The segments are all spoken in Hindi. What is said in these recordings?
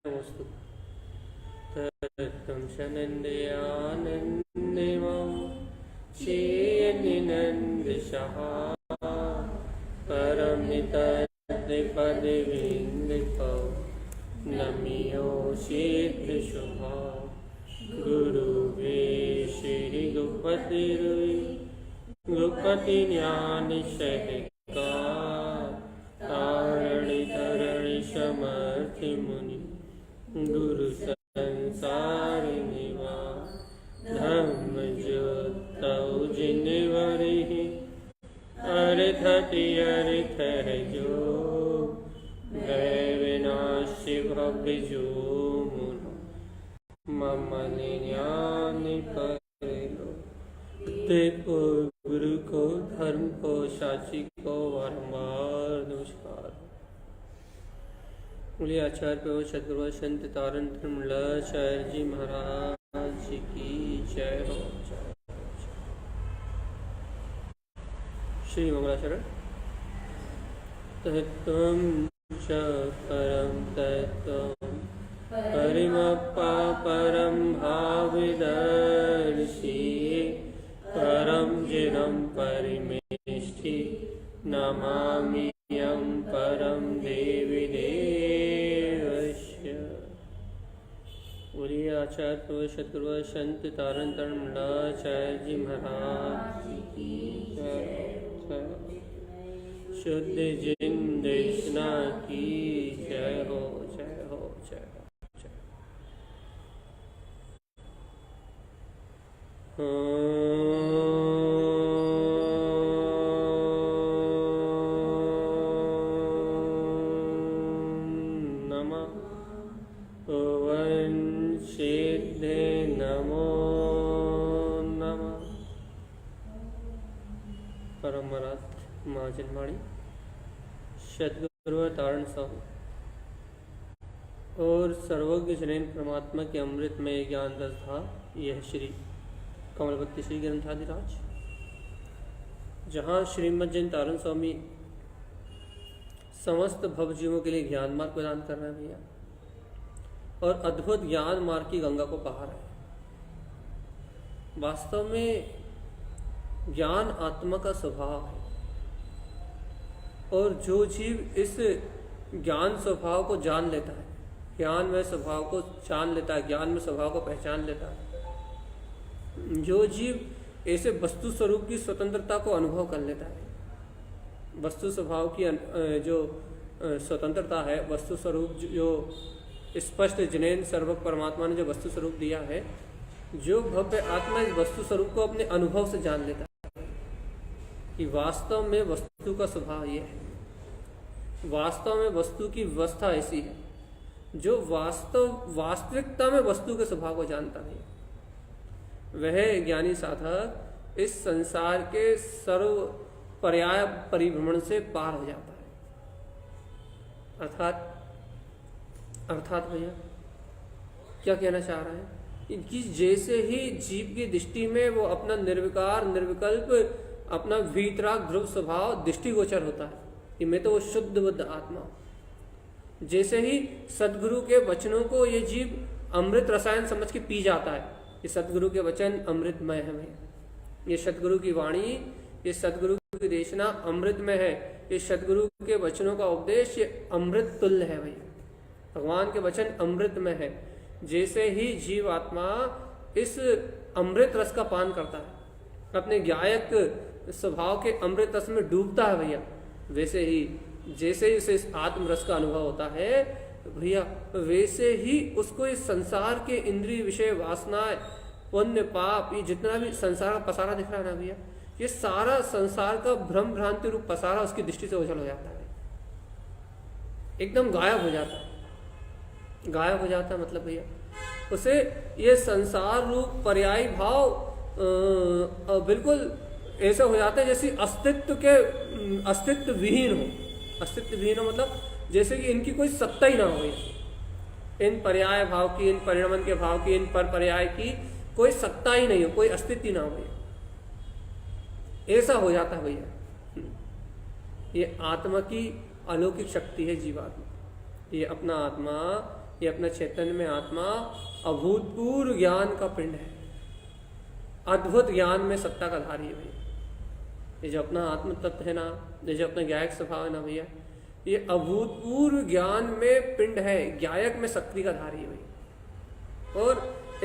वस्तु तत्तं शनन्दयानन्दिमं श्रीयनिनन्दशः परमितद्विपदविन्दितौ नमियोषितशुभा गुरुवे श्रीगुपतिरुवि गुपतिज्ञानशहिका तारणि तरणि समर्थि मुनि गुरु संसारिणिवा धम्म ज्योतौ जिनवरिः अर्धति अर्थ है जो गए विनाशी भव्य जो मुनो मम ज्ञान करे लो। देखो गुरु को, धर्म को, साची को बारंबार नमस्कार। बोलिए आचार्य पे सदगुरु संत तारण त्रिमलाचार्य जी महाराज जी की जय हो। श्री मंगलाचरण। तत्त्वं च परं तत्त्वं परिमप्पा परं भाविदर्शी परं जिनं परिमेष्टि नमाम्यहं परं देवी देवस्य। बोलिए आचार्य प्रभु सद्गुरु संत तारण त्रिमलाचार्य जी महाराज की जय। शुद्ध जिन देशना की जय हो, जय हो, जय हो, जय हो। नमः ओवं सिद्धे नमो नमः। परमरथ महाजनवाणी सद्गुरु तारण साहू और सर्वज्ञ जनेन परमात्मा के अमृत में ज्ञान रस था। यह श्री कमलवती श्री ग्रंथाधिराज, जहाँ श्रीमद् जैन तारण स्वामी समस्त भवजीवों के लिए ज्ञान मार्ग प्रदान कर रहे हैं भैया, और अद्भुत ज्ञान मार्ग की गंगा को बहा रहे हैं। वास्तव में ज्ञान आत्मा का स्वभाव है, और जो जीव इस ज्ञान स्वभाव को जान लेता है, ज्ञान में स्वभाव को जान लेता है, ज्ञान में स्वभाव को पहचान लेता है, जो जीव ऐसे वस्तु स्वरूप की स्वतंत्रता को अनुभव कर लेता है, वस्तु स्वभाव की जो स्वतंत्रता है, वस्तु स्वरूप जो स्पष्ट जिनेन सर्वक परमात्मा ने जो वस्तु स्वरूप दिया है, जो भव्य आत्मा इस वस्तु स्वरूप को अपने अनुभव से जान लेता है कि वास्तव में वस्तु का स्वभाव यह है, वास्तव में वस्तु की व्यवस्था ऐसी है। जो वास्तविकता में वस्तु के स्वभाव को जानता नहीं, वह ज्ञानी साधक इस संसार के सर्व पर्याय परिभ्रमण से पार हो जाता है। अर्थात भैया क्या कहना चाह रहा है कि जैसे ही जीव की दृष्टि में वो अपना निर्विकार निर्विकल्प अपना वीतराग ध्रुव स्वभाव दृष्टिगोचर होता है कि मैं तो वो शुद्ध बुद्ध आत्मा, जैसे ही सदगुरु के वचनों को ये जीव अमृत रसायन समझ के पी जाता है। ये सदगुरु के वचन अमृतमय है भैया, ये सदगुरु की वाणी, ये सदगुरु की देशना अमृतमय है, ये सदगुरु के वचनों का उपदेश ये अमृत तुल्य है भैया। भगवान के वचन अमृतमय है। जैसे ही जीव आत्मा इस अमृत रस का पान करता है, अपने गायक स्वभाव के अमृत रस में डूबता है भैया, वैसे ही जैसे ही उसे इस आत्म रस का अनुभव होता है भैया, वैसे ही उसको इस संसार के इंद्रिय विषय वासनाएं पुण्य पाप ये जितना भी संसार का पसारा दिख रहा है ना भैया, ये सारा संसार का भ्रम भ्रांति रूप पसारा उसकी दृष्टि से ओझल हो जाता है, एकदम गायब हो जाता है। गायब हो जाता है मतलब भैया उसे ये संसार रूप पर्यायी भाव बिल्कुल ऐसे हो जाता है जैसे अस्तित्व विहीन हो। अस्तित्व विहीन हो मतलब जैसे कि इनकी कोई सत्ता ही ना हो, इन पर्याय भाव की, इन परिणमन के भाव की, इन पर पर्याय की कोई सत्ता ही नहीं हो, कोई अस्तित्व ही ना हो, ऐसा हो जाता है भैया। ये आत्मा की अलौकिक शक्ति है जीवात्मा। ये अपना आत्मा ये अपना चैतन्य में आत्मा अभूतपूर्व ज्ञान का पिंड है, अद्भुत ज्ञान में सत्ता का धारी है भैया। ये जो अपना आत्म तत्व है ना, ये जो अपना ज्ञायक स्वभाव है ना भैया, ये अभूतपूर्व ज्ञान में पिंड है, ज्ञायक में शक्ति का धारी है भैया। और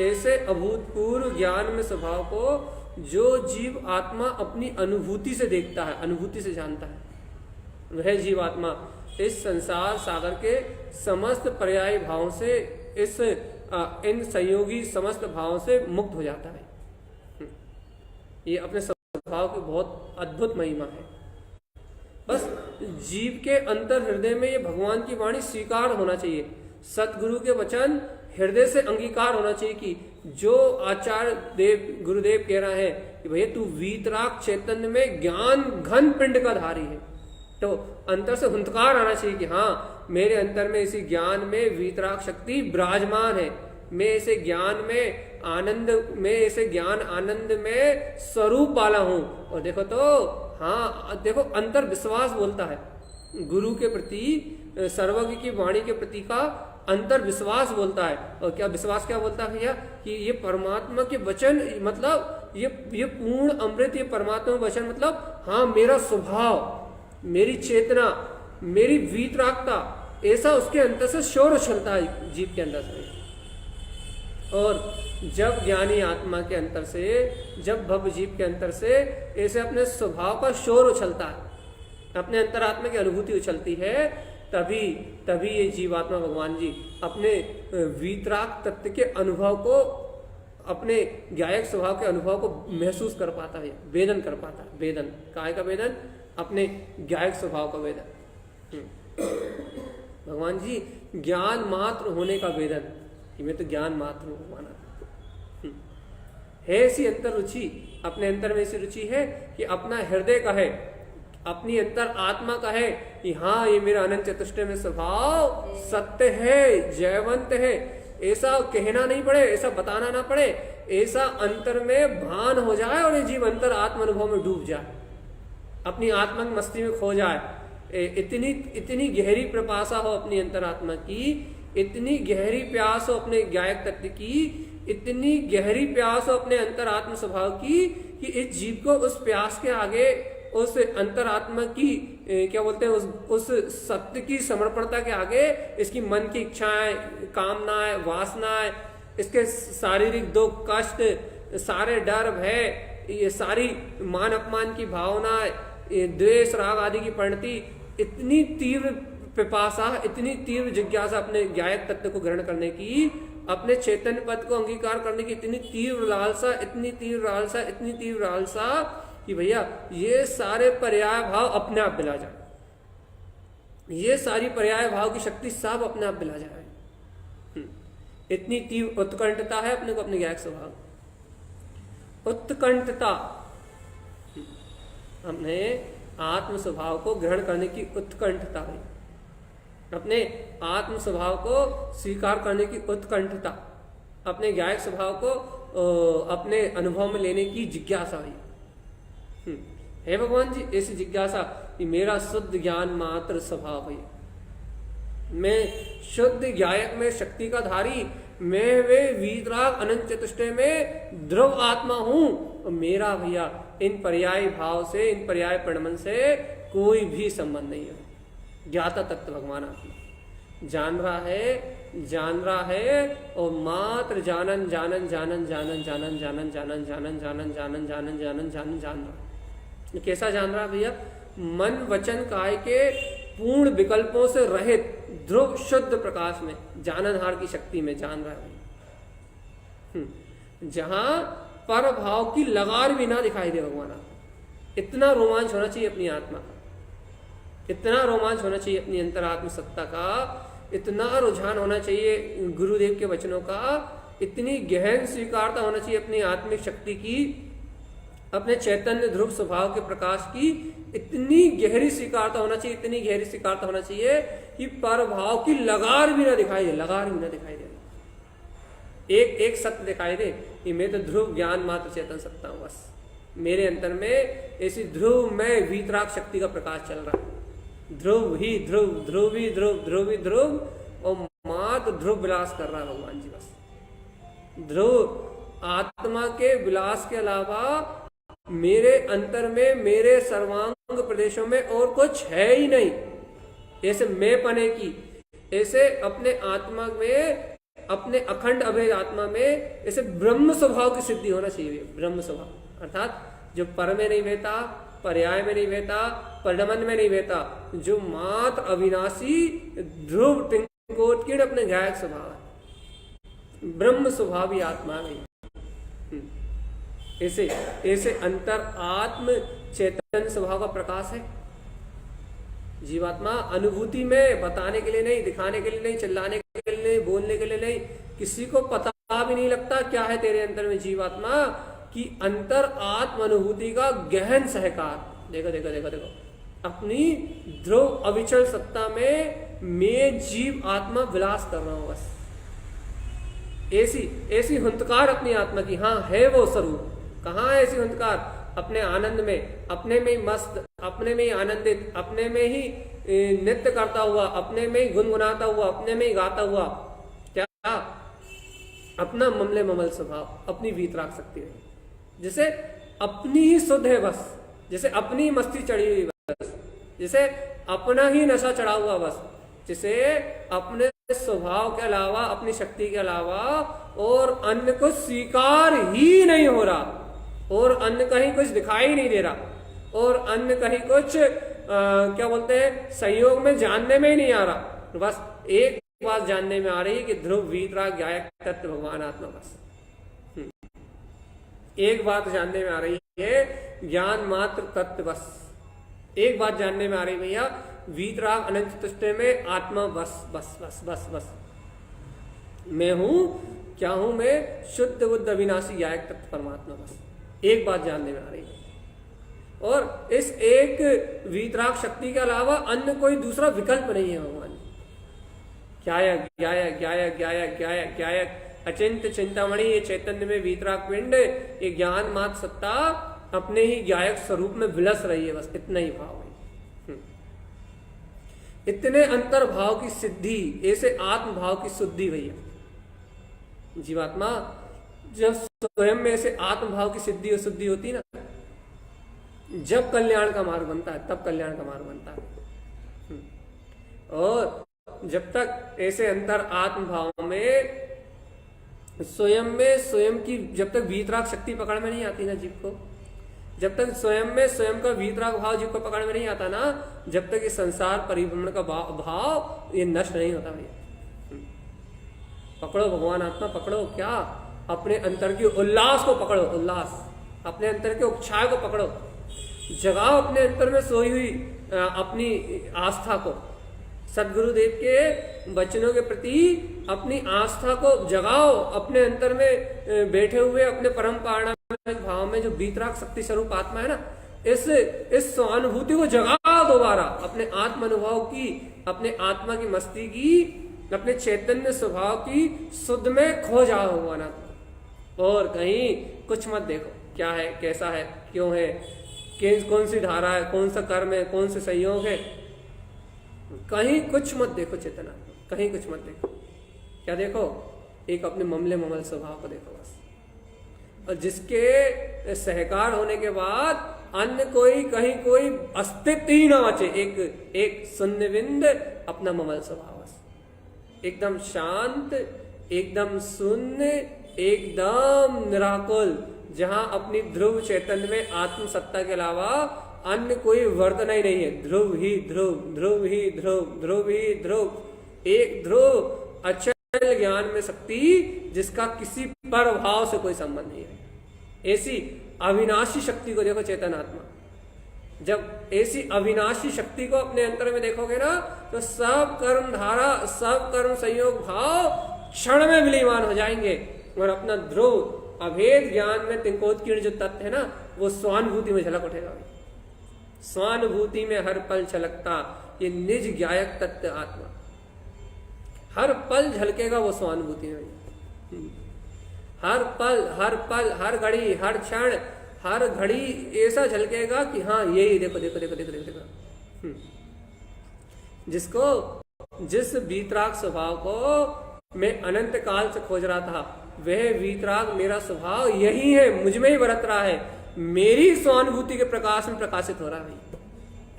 ऐसे अभूतपूर्व ज्ञान में स्वभाव को जो जीव आत्मा अपनी अनुभूति से देखता है, अनुभूति से जानता है, वह जीव आत्मा इस संसार सागर के समस्त पर्यायी भावों से, इन संयोगी समस्त भावों से मुक्त हो जाता है। ये अपने स्वभाव की बहुत अद्भुत महिमा है। बस जीव के अंतर हृदय में ये भगवान की वाणी स्वीकार होना चाहिए, सतगुरु के वचन हृदय से अंगीकार होना चाहिए कि जो आचार्य देव गुरुदेव कह रहा है कि भैया तू वीतराग चैतन्य में ज्ञान घन पिंड का धारी है, तो अंतर से हुंकार आना चाहिए कि हाँ मेरे अंतर में इसी ज्ञान में वीतराग शक्ति विराजमान है, मैं इसे ज्ञान में आनंद में, इसे ज्ञान आनंद में स्वरूप वाला हूं। और देखो तो हाँ देखो अंतर विश्वास बोलता है, गुरु के प्रति सर्वज्ञ की वाणी के प्रति का अंतर विश्वास बोलता है। और क्या विश्वास क्या बोलता है भैया कि ये परमात्मा के वचन, मतलब ये पूर्ण अमृत, ये परमात्मा के वचन, मतलब हाँ मेरा स्वभाव, मेरी चेतना, मेरी वीतरागता, ऐसा उसके अंदर से शोर उछलता है जीव के अंदर से। और जब ज्ञानी आत्मा के अंतर से, जब भव जीव के अंतर से ऐसे अपने स्वभाव का शोर उछलता है, अपने अंतरात्मा की अनुभूति उछलती है, तभी ये जीवात्मा भगवान जी अपने वीतराग तत्व के अनुभव को, अपने ज्ञायक स्वभाव के अनुभव को महसूस कर पाता है, वेदन कर पाता है। वेदन काय का वेदन? अपने ज्ञायक स्वभाव का वेदन। भगवान जी ज्ञान मात्र होने का वेदन कि मैं तो ज्ञान मात्र हूं माना है। ऐसी अंतर रुचि, अपने अंतर में ऐसी रुचि है कि अपना हृदय का है, अपनी अंतर आत्मा का है कि हाँ ये मेरा अनंत चतुष्टय में स्वभाव सत्य है, जयवंत है। ऐसा कहना नहीं पड़े, ऐसा बताना ना पड़े, ऐसा अंतर में भान हो जाए और ये जीव अंतर आत्म अनुभव में डूब जाए, अपनी आत्मा की मस्ती में खो जाए। इतनी गहरी प्रपासा हो अपनी अंतरात्मा की, इतनी गहरी प्यास हो अपने ज्ञायक तत्व की, इतनी गहरी प्यास हो अपने अंतरात्म स्वभाव की कि इस जीव को उस प्यास के आगे, उस अंतरात्मा की क्या बोलते हैं, उस सत्य की समर्पणता के आगे इसकी मन की इच्छाएं, कामनाएं, वासनाएं, इसके शारीरिक दुख कष्ट, सारे डर भय, ये सारी मान अपमान की भावनाएं, द्वेष राग आदि की परिणति, इतनी तीव्र पिपासा, इतनी तीव्र जिज्ञासा अपने ज्ञायक तत्व को ग्रहण करने की, अपने चैतन्य पद को अंगीकार करने की इतनी तीव्र लालसा, इतनी तीव्र लालसा, इतनी तीव्र लालसा कि भैया ये सारे पर्याय भाव अपने आप मिला जाए, ये सारी पर्याय भाव की शक्ति सब अपने आप मिला जाए। इतनी तीव्र उत्कंठता है अपने को, अपने ज्ञायक स्वभाव, उत्कंठता, हमने आत्म स्वभाव को ग्रहण करने की उत्कंठता है, अपने आत्म स्वभाव को स्वीकार करने की उत्कंठता, अपने ज्ञायक स्वभाव को अपने अनुभव में लेने की जिज्ञासा हुई है। भगवान जी ऐसी जिज्ञासा कि मेरा शुद्ध ज्ञान मात्र स्वभाव है, मैं शुद्ध ज्ञायक में शक्ति का धारी, मैं वे वीतराग अनंत चतुष्टय में ध्रुव आत्मा हूं। और मेरा भैया इन पर्याय भाव से, इन पर्याय परिणमन से कोई भी संबंध नहीं है। ज्ञाता तत्व भगवान आत्मा जान रहा है और मात्र जानन जानन जानन जानन जानन जानन जानन जानन जानन जानन जानन जानन जानन जान रहा। कैसा जान रहा भैया? मन वचन काय के पूर्ण विकल्पों से रहित ध्रुव शुद्ध प्रकाश में, जाननहार की शक्ति में जान रहा है, जहां पर भाव की लगार भी ना दिखाई दे भगवान आपको। इतना रोमांच होना चाहिए अपनी आत्मा का, इतना रोमांच होना चाहिए अपनी अंतरात्म सत्ता का, इतना रुझान होना चाहिए गुरुदेव के वचनों का, इतनी गहन स्वीकारता होना चाहिए अपनी आत्मिक शक्ति की, अपने चैतन्य ध्रुव स्वभाव के प्रकाश की इतनी गहरी स्वीकारता होना चाहिए, इतनी गहरी स्वीकारता होना चाहिए कि पर भाव की लगार भी ना दिखाई दे, लगार भी ना दिखाई दे। एक एक सत्य दिखाई दे कि मैं तो ध्रुव ज्ञान मात्र चेतन सत्ता हूं, बस मेरे अंतर में ऐसी ध्रुव में वीतराग शक्ति का प्रकाश चल रहा है। ध्रुव ही ध्रुव, ध्रुव ही ध्रुव, ध्रुव ही ध्रुव, और मात्र ध्रुव विलास कर रहा है भगवान जी बस। ध्रुव आत्मा के विलास के अलावा मेरे अंतर में, मेरे सर्वांग प्रदेशों में और कुछ है ही नहीं। ऐसे मैं पने की, ऐसे अपने आत्मा में, अपने अखंड अभेद आत्मा में ऐसे ब्रह्म स्वभाव की सिद्धि होना चाहिए। ब्रह्म स्वभाव अर्थात जो पर में नहीं बहता, पर्याय में नहीं बहता, परडमन में नहीं बहता, जो मात्र अविनाशी ध्रुव टिंकोटकीर्ण अपने गायक स्वभाव है, ब्रह्म स्वभावी आत्मा में। ऐसे ऐसे अंतर आत्म चैतन्य स्वभाव का प्रकाश है। जीवात्मा अनुभूति में बताने के लिए नहीं, दिखाने के लिए नहीं, चिल्लाने के लिए नहीं, बोलने के लिए नहीं, किसी को पता भी नहीं लगता क्या है तेरे अंतर में जीवात्मा, कि अंतर आत्म अनुभूति का गहन सहकार। देखो देखो देखो देखो, अपनी ध्रुव अविचल सत्ता में मैं जीव आत्मा विलास कर रहा हूं बस। ऐसी ऐसी हुंकार अपनी आत्मा की, हाँ है वो स्वरूप। कहाँ है ऐसी हुंकार? अपने आनंद में, अपने में ही मस्त, अपने में ही आनंदित, अपने में ही नृत्य करता हुआ, अपने में ही गुनगुनाता हुआ, अपने में ही गाता हुआ। क्या? अपना ममले ममल स्वभाव, अपनी वीतराग शक्ति है, जैसे अपनी ही शुद्ध है बस, जैसे अपनी ही मस्ती चढ़ी हुई बस, जैसे अपना ही नशा चढ़ा हुआ बस, जैसे अपने स्वभाव के अलावा, अपनी शक्ति के अलावा और अन्य को स्वीकार ही नहीं हो रहा, और अन्य कहीं कुछ दिखाई नहीं दे रहा, और अन्य कहीं कुछ क्या बोलते हैं, संयोग में जानने में ही नहीं आ रहा। बस एक बात जानने में आ रही है कि ध्रुव वीतराग गायक तत्व भगवान आत्मा बस। एक बात जानने में आ रही है, ज्ञान मात्र तत्व बस। एक बात जानने में आ रही भैया, वीतराग अनंत चतुष्टय में आत्मा बस बस बस बस बस। मैं हूं, क्या हूं मैं? शुद्ध बुद्ध अविनाशी गायक तत्व परमात्मा बस। एक बात जानने में आ रही है, और इस एक वीतराग शक्ति के अलावा अन्य कोई दूसरा विकल्प नहीं है भगवान। ज्ञायक ज्ञायक ज्ञायक ज्ञायक ज्ञायक ज्ञायक अचिंत चिंतामणि, ये चैतन्य में वीतराग पिंड, ये ज्ञान मात्र सत्ता अपने ही ज्ञायक स्वरूप में विलस रही है बस। इतना ही भाव है, इतने अंतर भाव की सिद्धि, ऐसे आत्म भाव की शुद्धि भैया। जीवात्मा जब स्वयं में ऐसे आत्म भाव की सिद्धि और शुद्धि होती ना, जब कल्याण का मार्ग बनता है, तब कल्याण का मार्ग बनता है। और जब तक ऐसे अंतर आत्म भाव में स्वयं में स्वयं की, जब तक वीतराग शक्ति पकड़ में नहीं आती ना जीव को, जब तक स्वयं में स्वयं का वीतराग भाव जीव को पकड़ में नहीं आता ना, जब तक ये संसार परिभ्रमण का भाव ये नष्ट नहीं होता भैया। पकड़ो भगवान आत्मा, पकड़ो क्या? अपने अंतर के उल्लास को पकड़ो, उल्लास, अपने अंतर के उपछाय को पकड़ो, जगाओ अपने अंतर में सोई हुई अपनी आस्था को, सदगुरुदेव के वचनों के प्रति अपनी आस्था को जगाओ। अपने अंतर में बैठे हुए अपने परम पारणामिक भाव में जो वीतराग शक्ति स्वरूप आत्मा है ना, इस स्वानुभूति को जगाओ दोबारा, अपने आत्म अनुभव की, अपने आत्मा की मस्ती की, अपने चैतन्य स्वभाव की शुद्ध में खो जाओ भगवान आत्मा। और कहीं कुछ मत देखो क्या है, कैसा है, क्यों है, कौन सी धारा है, कौन सा कर्म है, कौन से संयोग है, कहीं कुछ मत देखो चेतना, कहीं कुछ मत देखो। क्या देखो? एक अपने ममले ममल स्वभाव को देखो बस। और जिसके सहकार होने के बाद अन्य कोई, कहीं कोई अस्तित्व ही ना बचे, एक शून्य बिंद अपना ममल स्वभाव बस, एकदम शांत, एकदम शून्य, एकदम निराकुल, जहां अपनी ध्रुव चैतन्य में आत्म सत्ता के अलावा अन्य कोई वर्तना ही नहीं है। ध्रुव ही ध्रुव, ध्रुव ही ध्रुव, ध्रुव ही ध्रुव, एक ध्रुव अचल ज्ञान में शक्ति जिसका किसी पर भाव से कोई संबंध नहीं है। ऐसी अविनाशी शक्ति को देखो चेतन आत्मा। जब ऐसी अविनाशी शक्ति को अपने अंतर में देखोगे ना, तो सब कर्म धारा, सब कर्म संयोग भाव क्षण में विलीमान हो जाएंगे, और अपना ध्रुव अभेद ज्ञान में तिंकोत्कीर्ण जो तत्व है ना, वो स्वानुभूति में झलक उठेगा। स्वानुभूति में हर पल छलकता ये निज ज्ञायक तत्व आत्मा, हर पल झलकेगा वो स्वानुभूति में। हर पल, हर पल, हर घड़ी, हर क्षण, हर घड़ी ऐसा झलकेगा कि हाँ यही देखो देखो देखो देखो देखो देखो। जिसको जिस वीतराग स्वभाव को मैं अनंत काल से खोज रहा था, वह वीतराग मेरा स्वभाव यही है, मुझ में ही बरत रहा है, मेरी स्वानुभूति के प्रकाश में प्रकाशित हो रहा है।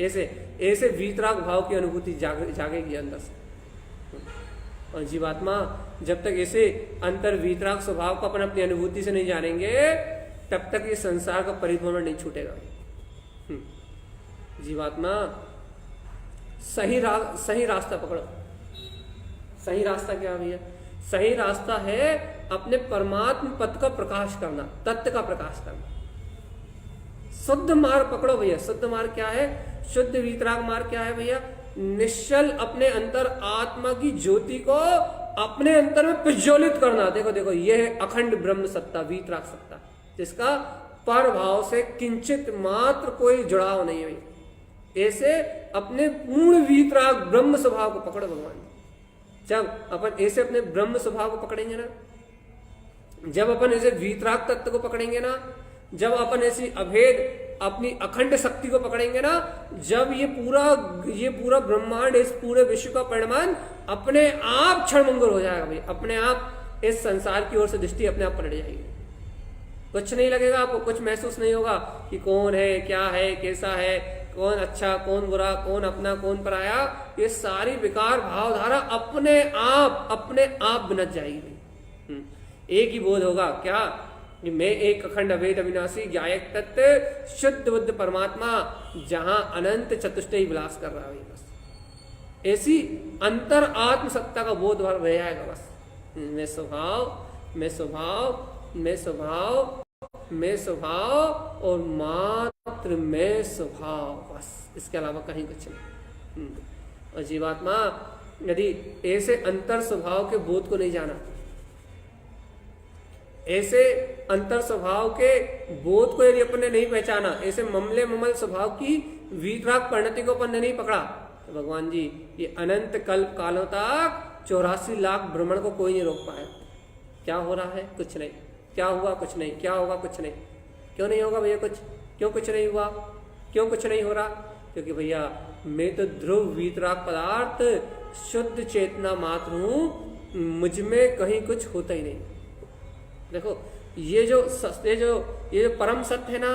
ऐसे ऐसे वीतराग भाव की अनुभूति जागेगी अंदर से। और जीवात्मा जब तक ऐसे अंतर वीतराग स्वभाव को अपन अपनी अनुभूति से नहीं जानेंगे, तब तक ये संसार का परिभ्रमण नहीं छूटेगा। जीवात्मा सही रास्ता पकड़ो। सही रास्ता क्या भैया? सही रास्ता है अपने परमात्म पद का प्रकाश करना, तत्व का प्रकाश करना। शुद्ध मार्ग पकड़ो भैया। शुद्ध मार्ग क्या है? शुद्ध वीतराग मार्ग क्या है भैया? निश्चल अपने अंतर आत्मा की ज्योति को अपने अंतर में प्रज्वलित करना। देखो देखो, यह है अखंड ब्रह्म सत्ता, वीतराग सत्ता, जिसका पर भाव से किंचित मात्र कोई जुड़ाव नहीं है। ऐसे अपने पूर्ण वीतराग ब्रह्म स्वभाव को पकड़ो भगवान। जब अपन ऐसे अपने ब्रह्म स्वभाव को पकड़ेंगे ना, जब अपन ऐसे वीतराग तत्व को पकड़ेंगे ना, जब अपन ऐसी अभेद अपनी अखंड शक्ति को पकड़ेंगे ना, जब ये पूरा ब्रह्मांड, इस पूरे विश्व का परिमाण अपने आप क्षणभंगुर हो जाएगा भाई। अपने आप इस संसार की ओर से दृष्टि अपने आप पलट जाएगी। कुछ नहीं लगेगा आपको, कुछ महसूस नहीं होगा कि कौन है, क्या है, कैसा है, कौन अच्छा, कौन बुरा, कौन अपना, कौन पराया। ये सारी विकार भावधारा अपने आप बिनच जाएगी। एक ही बोध होगा, क्या? कि मैं एक अखंड अभेद अविनाशी ज्ञायक तत्व शुद्ध बुद्ध परमात्मा, जहां अनंत चतुष्टयी विलास कर रहा है। बस ऐसी अंतर आत्म सत्ता का बोध रह जाएगा। बस मैं स्वभाव, मैं स्वभाव, मैं स्वभाव, मैं स्वभाव और मात्र मैं स्वभाव, बस इसके अलावा कहीं कुछ नहीं। और जीवात्मा यदि ऐसे अंतर स्वभाव के बोध को नहीं जाना, ऐसे अंतर स्वभाव के बोध को यदि अपन ने नहीं पहचाना, ऐसे ममले ममल स्वभाव की वीतराग परिणति को अपन ने नहीं पकड़ा, तो भगवान जी ये अनंत कल्प कालों तक 84 लाख भ्रमण को कोई नहीं रोक पाया। क्या हो रहा है? कुछ नहीं। क्या हुआ? कुछ नहीं। क्या होगा? कुछ नहीं। क्यों नहीं होगा भैया कुछ? क्यों कुछ नहीं हुआ? क्यों कुछ नहीं हो रहा? क्योंकि भैया मैं तो ध्रुव वीतराग पदार्थ शुद्ध चेतना मात्र हूं, मुझ में कहीं कुछ होता ही नहीं। देखो ये जो परम सत्य है ना,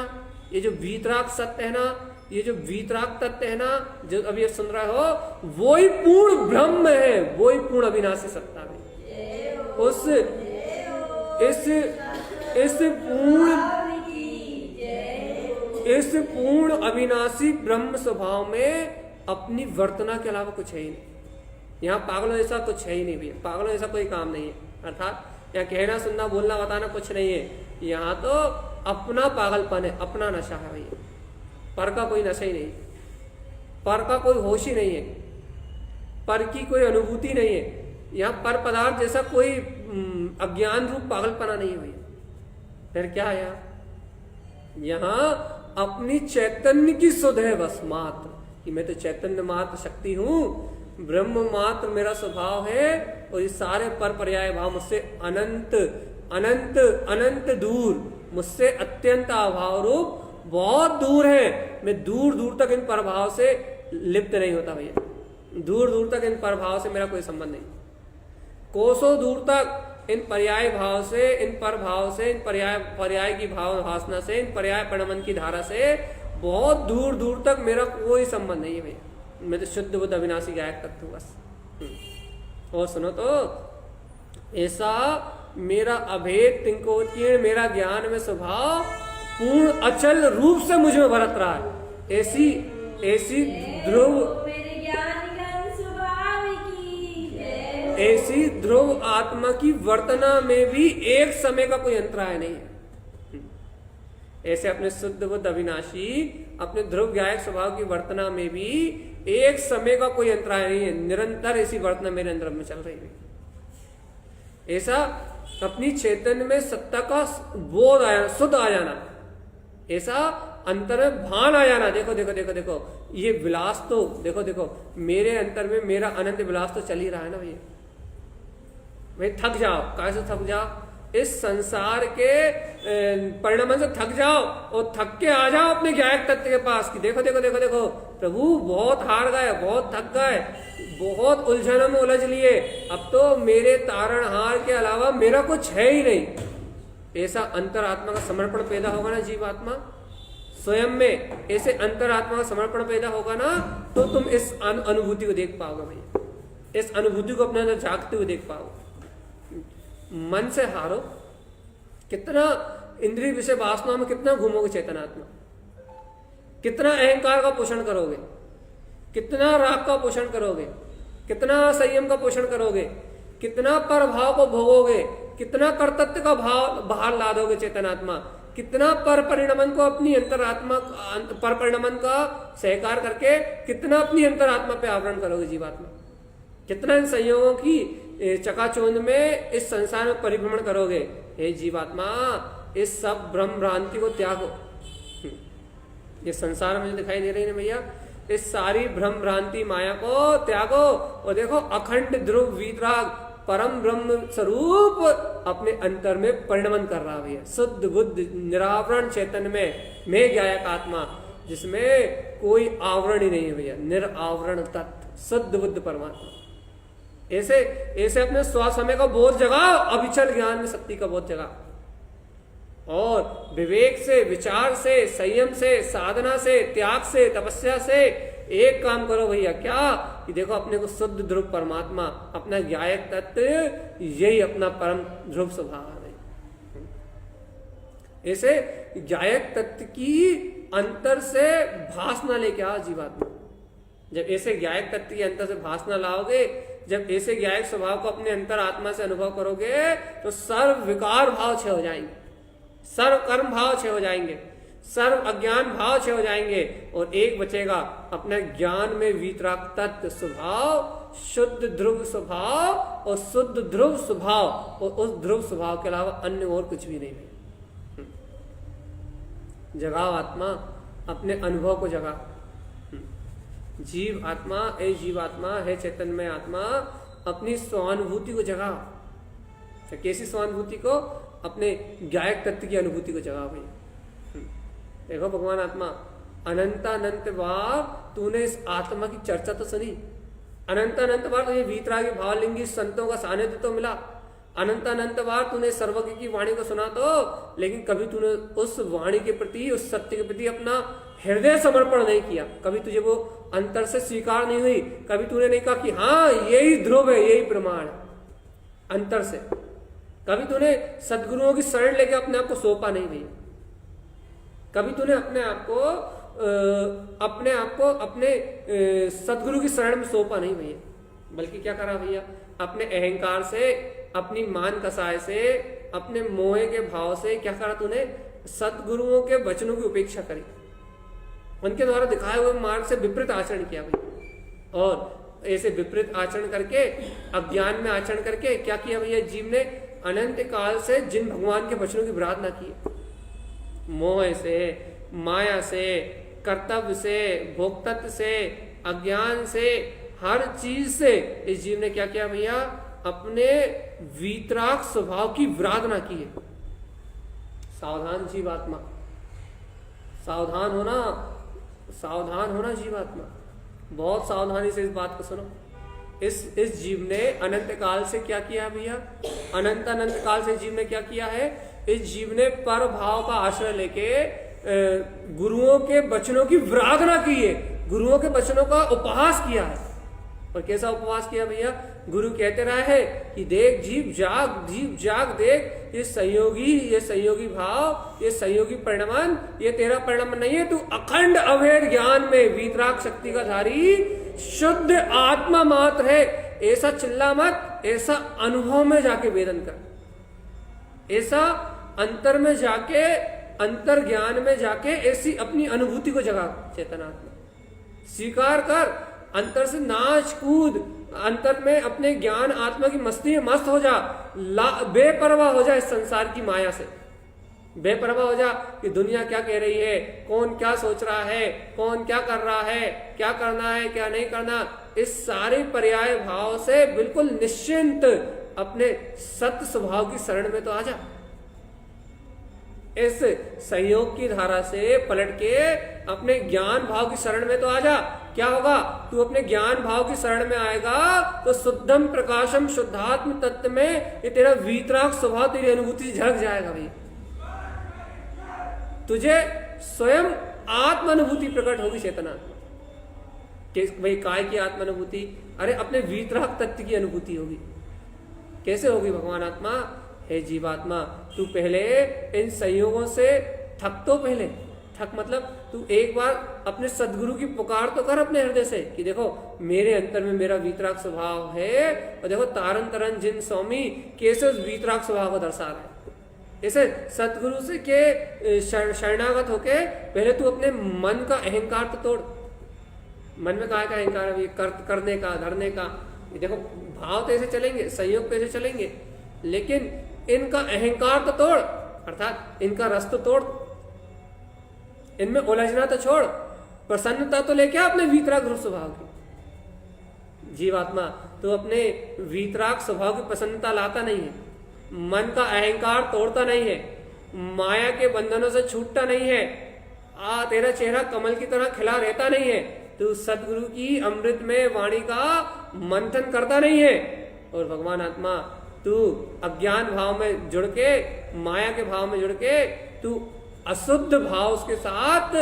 ये जो वीतराग सत्य है ना, ये जो वीतराग तत्व है ना, जो अभी ये सुन रहे हो, वो ही पूर्ण ब्रह्म है, वो ही पूर्ण अविनाशी सत्ता है। इस पूर्ण अविनाशी ब्रह्म स्वभाव में अपनी वर्तना के अलावा कुछ है ही नहीं। यहाँ पागलों ऐसा कुछ है ही नहीं भैया। पागलों ऐसा कोई काम नहीं है। अर्थात यहाँ कहना, सुनना, बोलना, बताना कुछ नहीं है। यहाँ तो अपना पागलपन है, अपना नशा है भैया। पर का कोई नशा ही नहीं, पर का कोई होश ही नहीं है, पर की कोई अनुभूति नहीं है। यहाँ पर पदार्थ जैसा कोई अज्ञान रूप पागलपना नहीं है भैया। फिर क्या है यहाँ? अपनी चैतन्य की सुध है बस मात्र, कि मैं तो चैतन्य मात्र शक्ति हूं, ब्रह्म मात्र मेरा स्वभाव है, और ये सारे पर पर्याय भाव मुझसे अनंत अनंत अनंत दूर, मुझसे अत्यंत अभाव रूप बहुत दूर है। मैं दूर दूर तक इन प्रभाव से लिप्त नहीं होता भैया। दूर दूर तक इन प्रभाव से मेरा कोई संबंध नहीं। कोसों दूर तक इन पर्याय भाव से, इन पर भाव से, इन पर्याय की भाव वासना से, इन पर्याय परिणमन की धारा से बहुत दूर दूर तक मेरा कोई संबंध नहीं है भैया। मैं तो शुद्ध बुद्ध अविनाशी गायक तत्व बस। और सुनो तो, ऐसा मेरा अभेद तिंकोत्कीर्ण मेरा ज्ञान में स्वभाव पूर्ण अचल रूप से मुझ में बरत रहा है। ऐसी ध्रुव आत्मा की वर्तना में भी एक समय का कोई अंतराय नहीं है। ऐसे अपने शुद्ध बुद्ध अविनाशी, अपने ध्रुव ज्ञायक स्वभाव की वर्तना में भी एक समय का कोई अंतराय नहीं है। निरंतर ऐसी वर्तना मेरे अंदर में चल रही है। ऐसा अपनी चैतन्य में सत्ता का बोध आया, शुद्ध आ जाना, ऐसा अंतर में भान आ जाना। देखो देखो देखो देखो, ये विलास तो देखो देखो, मेरे अंतर में मेरा अनंत विलास तो चल ही रहा है ना भैया। भाई थक जाओ, कैसे थक जाओ? इस संसार के परिणाम से थक जाओ और थक के आ जाओ अपने ज्ञायक तत्व के पास कि देखो देखो देखो देखो, प्रभु बहुत हार गए, बहुत थक गए, बहुत उलझनों में उलझ लिए, अब तो मेरे तारणहार के अलावा मेरा कुछ है ही नहीं, ऐसा अंतरात्मा का समर्पण पैदा होगा ना जीवात्मा स्वयं में, ऐसे अंतरात्मा का समर्पण पैदा होगा ना, तो तुम इस अनुभूति को देख पाओगे भैया, इस अनुभूति को अपने अंदर जागते हुए देख पाओगे। मन से हारो, कितना इंद्रिय विषय वासना में कितना घूमोगे चेतनात्मा, कितना अहंकार का पोषण करोगे, कितना राग का पोषण करोगे, कितना संयम का पोषण करोगे, कितना पर भाव को भोगोगे, कितना कर्तव्य का भाव बाहर ला दोगे चेतनात्मा, कितना पर परिणमन को अपनी अंतरात्मा पर परिणमन का सहकार करके कितना अपनी अंतरात्मा पे आवरण करोगे जीवात्मा, कितना इन संयोगों की चकाचौंध में इस संसार में परिभ्रमण करोगे। हे जीवात्मा, इस सब भ्रम भ्रांति को त्यागो। ये संसार में जो दिखाई दे रही है भैया, इस सारी भ्रम भ्रांति माया को त्यागो और देखो अखंड ध्रुव वीतराग परम ब्रह्म स्वरूप अपने अंतर में परिणमन कर रहा भैया, शुद्ध बुद्ध निरावरण चैतन्य में मैं ज्ञायक आत्मा, जिसमें कोई आवरण ही नहीं है भैया, निरावरण तत्व शुद्ध बुद्ध परमात्मा। ऐसे ऐसे अपने स्वसमय का बोध जगाओ, अविचल ज्ञान में शक्ति का बोध जगाओ, और विवेक से, विचार से, संयम से, साधना से, त्याग से, तपस्या से एक काम करो भैया, क्या कि देखो अपने को शुद्ध ध्रुव परमात्मा, अपना ज्ञायक तत्व, यही अपना परम ध्रुव स्वभाव है। ऐसे ज्ञायक तत्व की अंतर से भासना लेके आओ जीवात्मा। जब ऐसे ज्ञायक तत्व की अंतर से भासना लाओगे, जब ऐसे ज्ञायक स्वभाव को अपने अंतर आत्मा से अनुभव करोगे, तो सर्व विकार भाव क्षय हो जाएंगे, सर्व कर्म भाव क्षय हो जाएंगे, सर्व अज्ञान भाव क्षय हो जाएंगे, और एक बचेगा अपने ज्ञान में वीतराग तत्व स्वभाव, शुद्ध ध्रुव स्वभाव, और शुद्ध ध्रुव स्वभाव, और उस ध्रुव स्वभाव के अलावा अन्य और कुछ भी नहीं है। जगाओ आत्मा, अपने अनुभव को जगाओ। जीव आत्मा, ए जीव आत्मा है चैतन्य आत्मा, अपनी स्वानुभूति को जगाओ। तो कैसी स्वानुभूति को? अपने ज्ञायक तत्व की अनुभूति को जगाओ भैया। देखो भगवान आत्मा, अनंत बार तूने इस आत्मा की चर्चा तो सुनी, अनंत बार तुझे वीतरागी भावलिंगी संतों का सानिध्य तो मिला, अनंत बार तूने सर्वज्ञ की वाणी को सुना तो, लेकिन कभी तूने उस वाणी के प्रति, उस सत्य के प्रति अपना हृदय समर्पण नहीं किया, कभी तुझे वो अंतर से स्वीकार नहीं हुई, कभी तूने नहीं कहा कि हाँ यही ध्रुव है, यही प्रमाण है अंतर से, कभी तूने सदगुरुओं की शरण लेके अपने आप को सौंपा नहीं भैया, कभी तूने अपने आप को अपने सदगुरु की शरण में सौंपा नहीं भैया, बल्कि क्या करा भैया, अपने अहंकार से, अपनी मान कसाय से, अपने मोह के भाव से क्या करा तूने, सदगुरुओं के वचनों की उपेक्षा करी, उनके द्वारा दिखाए हुए मार्ग से विपरीत आचरण किया भैया, और ऐसे विपरीत आचरण करके, अज्ञान में आचरण करके क्या किया भैया, जीव ने अनंत काल से जिन भगवान के वचनों की विराधना की, मोह से, माया से, कर्तव्य से, भोक्तत्व से, अज्ञान से, हर चीज से इस जीव ने क्या किया भैया, अपने वीतराग स्वभाव की विराधना की है। सावधान जीवात्मा, सावधान होना जीवात्मा, बहुत सावधानी से इस बात को सुनो। इस जीव ने अनंत काल से क्या किया भैया, अनंत काल से जीव ने क्या किया है, इस जीव ने पर भाव का आश्रय लेके गुरुओं के वचनों की विराधना की है, गुरुओं के वचनों का उपहास किया है। और कैसा उपवास किया भैया, गुरु कहते रहे हैं कि देख जीव जाग देख, ये संयोगी भाव, ये संयोगी परिणमन, ये तेरा परिणमन नहीं है, तू अखंड अभेद ज्ञान में वीतराग शक्ति का धारी शुद्ध आत्मा मात्र है। ऐसा चिल्ला मत, ऐसा अनुभव में जाके वेदन कर, ऐसा अंतर में जाके, अंतर ज्ञान में जाके ऐसी अपनी अनुभूति को जगा चेतनात्मा, स्वीकार कर, अंतर से नाच कूद, अंतर में अपने ज्ञान आत्मा की मस्ती में मस्त हो जा, बेपरवाह हो जा इस संसार की माया से, बेपरवाह हो जा कि दुनिया क्या कह रही है, कौन क्या सोच रहा है, कौन क्या कर रहा है, क्या करना है क्या नहीं करना, इस सारे पर्याय भाव से बिल्कुल निश्चिंत अपने सत्य स्वभाव की शरण में तो आ जा। इस संयोग की धारा से पलट के अपने ज्ञान भाव की शरण में तो आ जा। क्या होगा? तू अपने ज्ञान भाव की शरण में आएगा तो शुद्धम प्रकाशम शुद्धात्म तत्व में ये तेरा वीतराग स्वभाव तेरी अनुभूति झलक जाएगा भाई। तुझे स्वयं आत्म अनुभूति प्रकट होगी चेतनात्मा। भाई काय की आत्म अनुभूति? अरे अपने वीतराग तत्व की अनुभूति होगी। कैसे होगी भगवान आत्मा? हे जीवात्मा, तू पहले इन संयोगों से थक तो पहले थक, मतलब तू एक बार अपने सदगुरु की पुकार तो कर अपने हृदय से कि देखो मेरे अंतर में मेरा वीतराग स्वभाव है, और देखो तारन तरन जिन स्वामी कैसे उस वीतराग स्वभाव को दर्शा रहा है। ऐसे सतगुरु से के शरणागत होके पहले तू अपने मन का अहंकार तो तोड़। मन में कहा का अहंकार है? करने का, धरने का। देखो भाव तो ऐसे चलेंगे, संयोग तो ऐसे चलेंगे, लेकिन इनका अहंकार तो तोड़, अर्थात इनका रस तो तोड़, इनमें उलझना तो छोड़, प्रसन्नता तो लेके अपने वीतराग ध्रुव स्वभाव की। जीवात्मा तो अपने वीतराग स्वभाव की प्रसन्नता लाता नहीं है, मन का अहंकार तोड़ता नहीं है, माया के बंधनों से छूटता नहीं है, तेरा चेहरा कमल की तरह खिला रहता नहीं है, तू सदगुरु की अमृत में वाणी का मंथन करता नहीं है, और भगवान आत्मा तू अज्ञान भाव में जुड़ के, माया के भाव में जुड़ के तू अशुद्ध भाव उसके साथ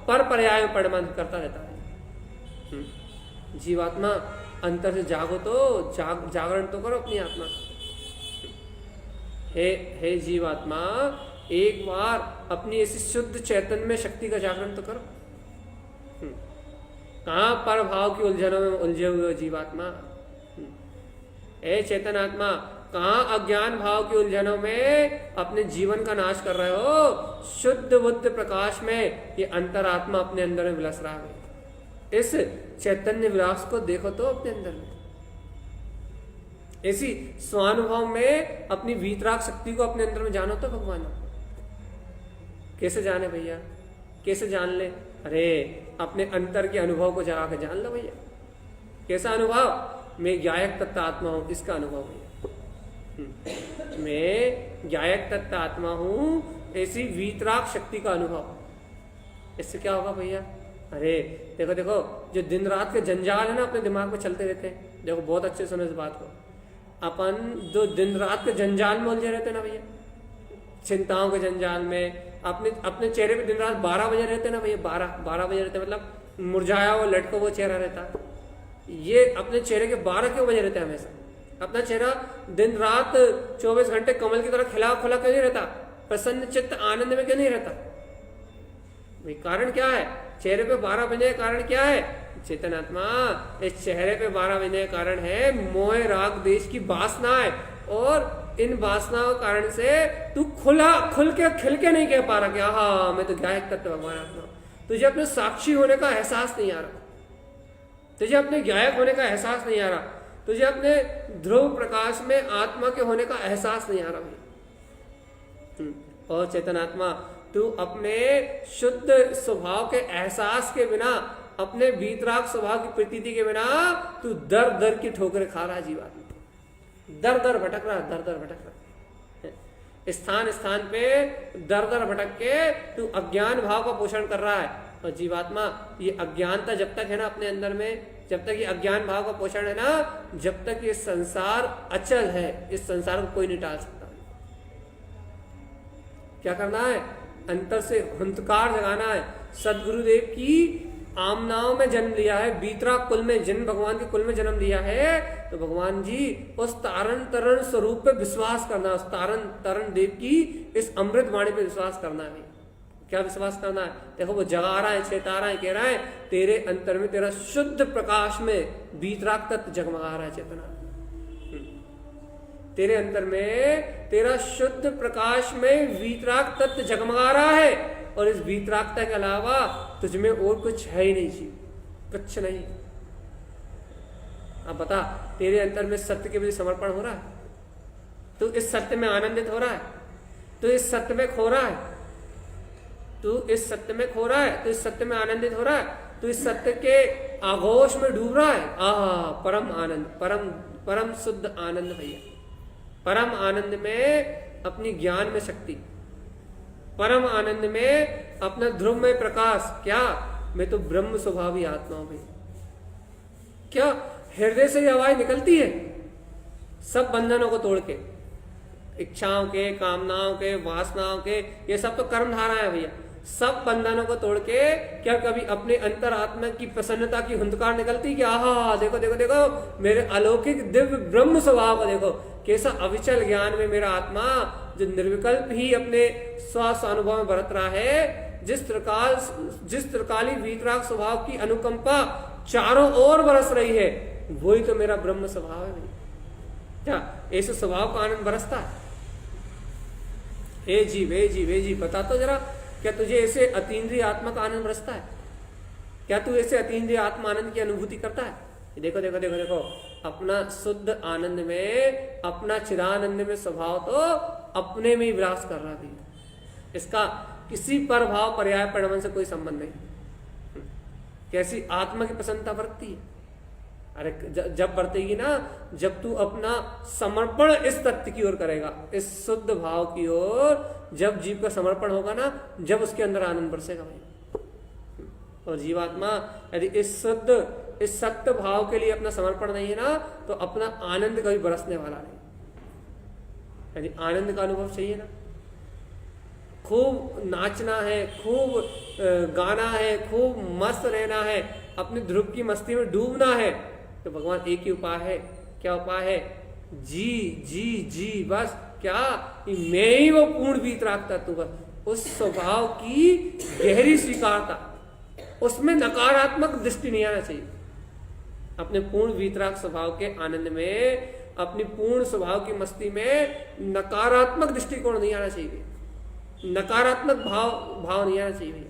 पर पर्याय में परिणमन करता रहता है। जीवात्मा अंतर से जागो तो जागरण तो करो अपनी आत्मा। हे जीवात्मा, एक बार अपनी ऐसी शुद्ध चैतन्य में शक्ति का जागरण तो करो। कहां पर भाव की उलझनों में उलझे हुए हो जीवात्मा? हे चेतन आत्मा, कहां अज्ञान भाव की उलझनों में अपने जीवन का नाश कर रहे हो? शुद्ध बुद्ध प्रकाश में ये अंतरात्मा अपने अंदर में विलस रहा है। इस चैतन्य विलास को देखो तो अपने अंदर में, ऐसी स्वानुभव में अपनी वीतराग शक्ति को अपने अंदर में जानो तो भगवान। कैसे जाने भैया? कैसे जान ले? अरे अपने अंतर के अनुभव को जगा के जान लो भैया। कैसा अनुभव? मैं ज्ञायक तत्व आत्मा हूं, इसका अनुभव है। मैं ज्ञायक तत्व आत्मा हूं, ऐसी वीतराग शक्ति का अनुभव। इससे क्या होगा भैया? अरे देखो देखो, जो दिन रात के जंजाल है ना अपने दिमाग में चलते रहते हैं, देखो बहुत अच्छे सुनो इस बात को। अपन जो दिन रात के जंजाल में उलझे रहते ना भैया, चिंताओं के जंजाल में, अपने चेहरे पे दिन रात 12 बजे रहते ना भैया, 12 बजे रहते, मतलब मुरझाया हुआ लटका वो चेहरा रहता। ये अपने चेहरे के 12 क्यों बजे रहते हैं हमेशा? अपना चेहरा दिन रात 24 घंटे कमल की तरह खिला खुला क्यों नहीं रहता? प्रसन्न चित्त आनंद में क्यों नहीं रहता भाई? कारण क्या है? चेहरे पे 12 बजे कारण क्या है? चेतन आत्मा, इस चेहरे पे 12 बजे कारण है मोह राग देश की वासनाएं, और इन वासनाओं के कारण से तू खुल के खिल के नहीं कह पा रहा कि हाँ मैं तो ज्ञायक तत्व भगवान आत्मा। तुझे अपने साक्षी होने का एहसास नहीं आ रहा, तुझे अपने ज्ञायक होने का एहसास नहीं आ रहा, तुझे अपने ध्रुव प्रकाश में आत्मा के होने का एहसास नहीं आ रहा भाई। और चेतन आत्मा, तू अपने शुद्ध स्वभाव के एहसास के बिना, अपने वीतराग स्वभाव की प्रतीति के बिना तू दर दर की ठोकरें खा रहा है जीवात्मा। दर दर भटक रहा है, दर दर भटक रहा है, स्थान स्थान पे दर दर भटक के तू अज्ञान भाव का पोषण कर रहा है। और जीवात्मा, ये अज्ञानता जब तक है ना अपने अंदर में, जब तक ये अज्ञान भाव का पोषण है ना, जब तक ये संसार अचल है, इस संसार को कोई नहीं टाल सकता। क्या करना है? अंतर से हुंकार जगाना है। सदगुरुदेव की आमनाओं में जन्म लिया है, वीतराग कुल में, जिन भगवान के कुल में जन्म लिया है, तो भगवान जी उस तारण तरण स्वरूप पे विश्वास करना, उस तारण तरण देव की इस अमृत वाणी पे विश्वास करना है। क्या विश्वास करना है? देखो वो जगा रहा है, चेता रहा है, कह रहा है तेरे अंतर में, तेरा शुद्ध प्रकाश में वीतराग तत्व जगमगा रहा है। चेतना तेरे अंतर में, तेरा शुद्ध प्रकाश में वीतराग तत्व जगमगा रहा है, और इस वीतरागता के अलावा तुझमें और कुछ है ही नहीं जी, कुछ नहीं। अब बता, तेरे अंतर में सत्य के प्रति समर्पण हो रहा है? तू इस सत्य में आनंदित हो रहा है? तू इस सत्य में खो रहा है? तू इस सत्य में खो रहा है? तू इस सत्य में आनंदित हो रहा है? तू इस सत्य के आघोष में डूब रहा है? परम आनंद, परम शुद्ध आनंद भैया। परम आनंद में अपनी ज्ञान में शक्ति, परम आनंद में अपना ध्रुव में प्रकाश। क्या? मैं तो ब्रह्म स्वभावी आत्मा हूं भाई। क्या हृदय से ये आवाज निकलती है? सब बंधनों को तोड़ के, इच्छाओं के, कामनाओं के, वासनाओं के, ये सब तो कर्म धारा है भैया। सब बंधनों को तोड़ के क्या कभी अपने अंतर आत्मा की प्रसन्नता की हुंकार निकलती कि आहा देखो देखो देखो मेरे अलौकिक दिव्य ब्रह्म स्वभाव को देखो, कैसा अविचल ज्ञान में मेरा आत्मा जो निर्विकल्प ही अपने स्वास्थ्य अनुभव में बरत रहा है। जिस त्रिकाली वीतराग स्वभाव की अनुकंपा चारों ओर बरस रही है, वही तो मेरा ब्रह्म स्वभाव है भाई। क्या ऐसे स्वभाव का आनंद बरसता है? हे जीव, हे जीव, हे जीव, बता तो जरा, क्या तुझे ऐसे अतीन्द्रिय आत्मा का आनंद बरसता है? क्या तू ऐसे अतीन्द्रिय आत्मा आनंद की अनुभूति करता है? देखो देखो देखो देखो, अपना शुद्ध आनंद में, अपना चिदानंद में स्वभाव तो अपने में ही विरास कर रहा है। इसका किसी पर भाव पर्याय परिणाम से कोई संबंध नहीं। कैसी आत्मा की प्रसन्नता बरतती है? अरे जब बरतेगी ना, जब तू अपना समर्पण इस तत्व की ओर करेगा, इस शुद्ध भाव की ओर जब जीव का समर्पण होगा ना, जब उसके अंदर आनंद बरसेगा भाई। और जीवात्मा यदि इस सत्य भाव के लिए अपना समर्पण नहीं है ना, तो अपना आनंद कभी बरसने वाला नहीं। यदि आनंद का अनुभव चाहिए ना, खूब नाचना है, खूब गाना है, खूब मस्त रहना है, अपनी ध्रुव की मस्ती में डूबना है, तो भगवान एक ही उपाय है। क्या उपाय है? जी जी जी, बस क्या मैं ही वो पूर्ण वीतराग तत्व, बस उस स्वभाव की गहरी स्वीकारता, उसमें नकारात्मक दृष्टि नहीं आना चाहिए। अपने पूर्ण वीतराग स्वभाव के आनंद में, अपनी पूर्ण स्वभाव की मस्ती में नकारात्मक दृष्टिकोण नहीं आना चाहिए। नकारात्मक भाव नहीं आना चाहिए।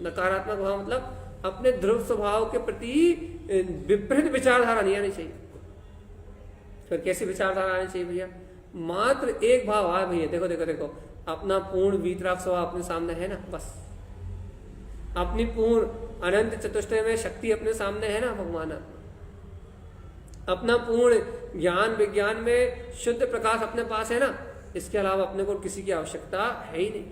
नकारात्मक भाव मतलब अपने ध्रुव स्वभाव के प्रति विपरीत विचारधारा नहीं आनी चाहिए। फिर कैसी विचारधारा आनी चाहिए भैया? मात्र एक भाव आ भैया, देखो देखो देखो, अपना पूर्ण वीतराग स्वभाव अपने सामने है ना, बस अपनी पूर्ण अनंत चतुष्टय में शक्ति अपने सामने है ना, भगवान अपना पूर्ण ज्ञान विज्ञान में शुद्ध प्रकाश अपने पास है ना, इसके अलावा अपने को किसी की आवश्यकता है ही नहीं।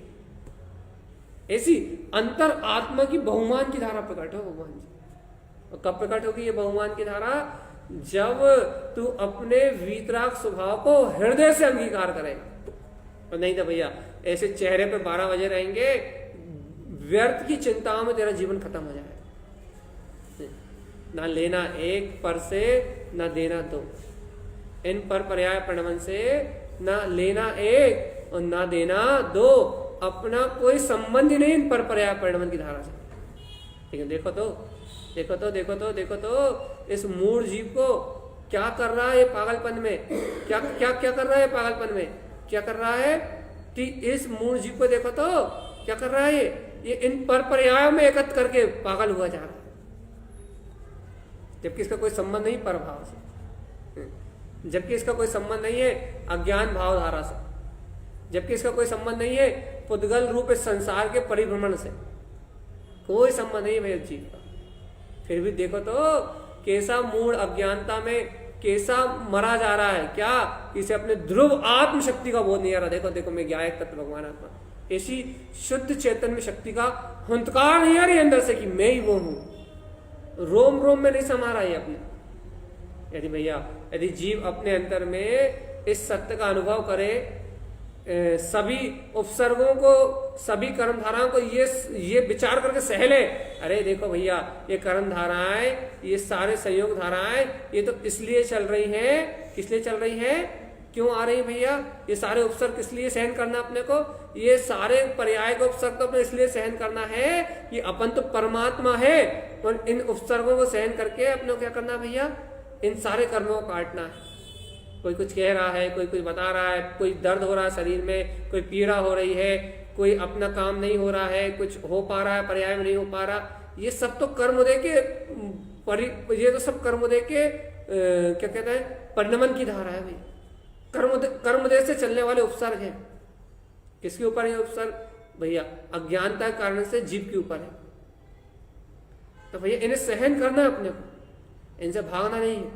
ऐसी अंतर आत्मा की बहुमान की धारा प्रकट हो भगवान जी। और कब प्रकट होगी ये बहुमान की धारा? जब तू अपने वीतराग स्वभाव को हृदय से अंगीकार करेगा। और नहीं तो भैया ऐसे चेहरे पे 12 बजे रहेंगे, व्यर्थ की चिंताओं में तेरा जीवन खत्म हो जाएगा। ना लेना एक पर से, ना देना दो। इन पर पर्याय प्रणवन से ना लेना एक और ना देना दो, अपना कोई संबंध ही नहीं इन पर पर्याय परिणाम की धारा से। लेकिन देखो तो देखो तो देखो तो देखो तो इस मूढ़ जीव को क्या कर रहा है पागलपन में, क्या क्या क्या कर रहा है पागलपन में, क्या कर रहा है कि इस मूढ़ जीव को देखो तो क्या कर रहा है ये इन पर पर्यायों में एकत्र करके पागल हुआ जा रहा है, जबकि इसका कोई संबंध नहीं पर भाव से, जबकि इसका कोई संबंध नहीं है अज्ञान भाव धारा से, जबकि इसका कोई संबंध नहीं है पुद्गल रूप इस संसार के परिभ्रमण से, कोई संबंध नहीं है जीव का। फिर भी देखो तो कैसा मूढ़ अज्ञानता में कैसा मरा जा रहा है, क्या इसे अपने ध्रुव आत्म शक्ति का बोध नहीं आ रहा। देखो देखो मैं ज्ञायक तत्व भगवान आत्मा, ऐसी शुद्ध चैतन्य में शक्ति का हुंकार नहीं आ रही अंदर से कि मैं ही वो हूं, रोम रोम में नहीं समा रहा है अपने। यदि भैया यदि जीव अपने अंतर में इस सत्य का अनुभव करे, सभी उपसर्गों को, सभी कर्म धाराओं को ये विचार करके सहले, अरे देखो भैया ये कर्म धाराएं, ये सारे संयोग धाराएं, ये तो इसलिए चल रही हैं, किसलिए चल रही हैं, क्यों आ रही भैया, ये सारे उपसर्ग किस लिए सहन करना अपने को, ये सारे पर्याय को उपसर्ग तो अपने इसलिए सहन करना है, ये अपन तो परमात्मा है, और इन उपसर्गों को सहन करके अपने को क्या करना भैया, इन सारे कर्मों को काटना है। कोई कुछ कह रहा है, कोई कुछ बता रहा है, कोई दर्द हो रहा है शरीर में, कोई पीड़ा हो रही है, कोई अपना काम नहीं हो रहा है, कुछ हो पा रहा है पर्याय में नहीं हो पा रहा, ये सब तो कर्म दे के ये तो सब कर्म दे के क्या कहते हैं परिणमन की धारा है भाई। कर्मदेह से चलने वाले उपसर्ग हैं। किसके ऊपर है उपसर्ग भैया? अज्ञानता के कारण से जीव के ऊपर है। तो भैया इन्हें सहन करना है अपने को, इनसे भागना नहीं है,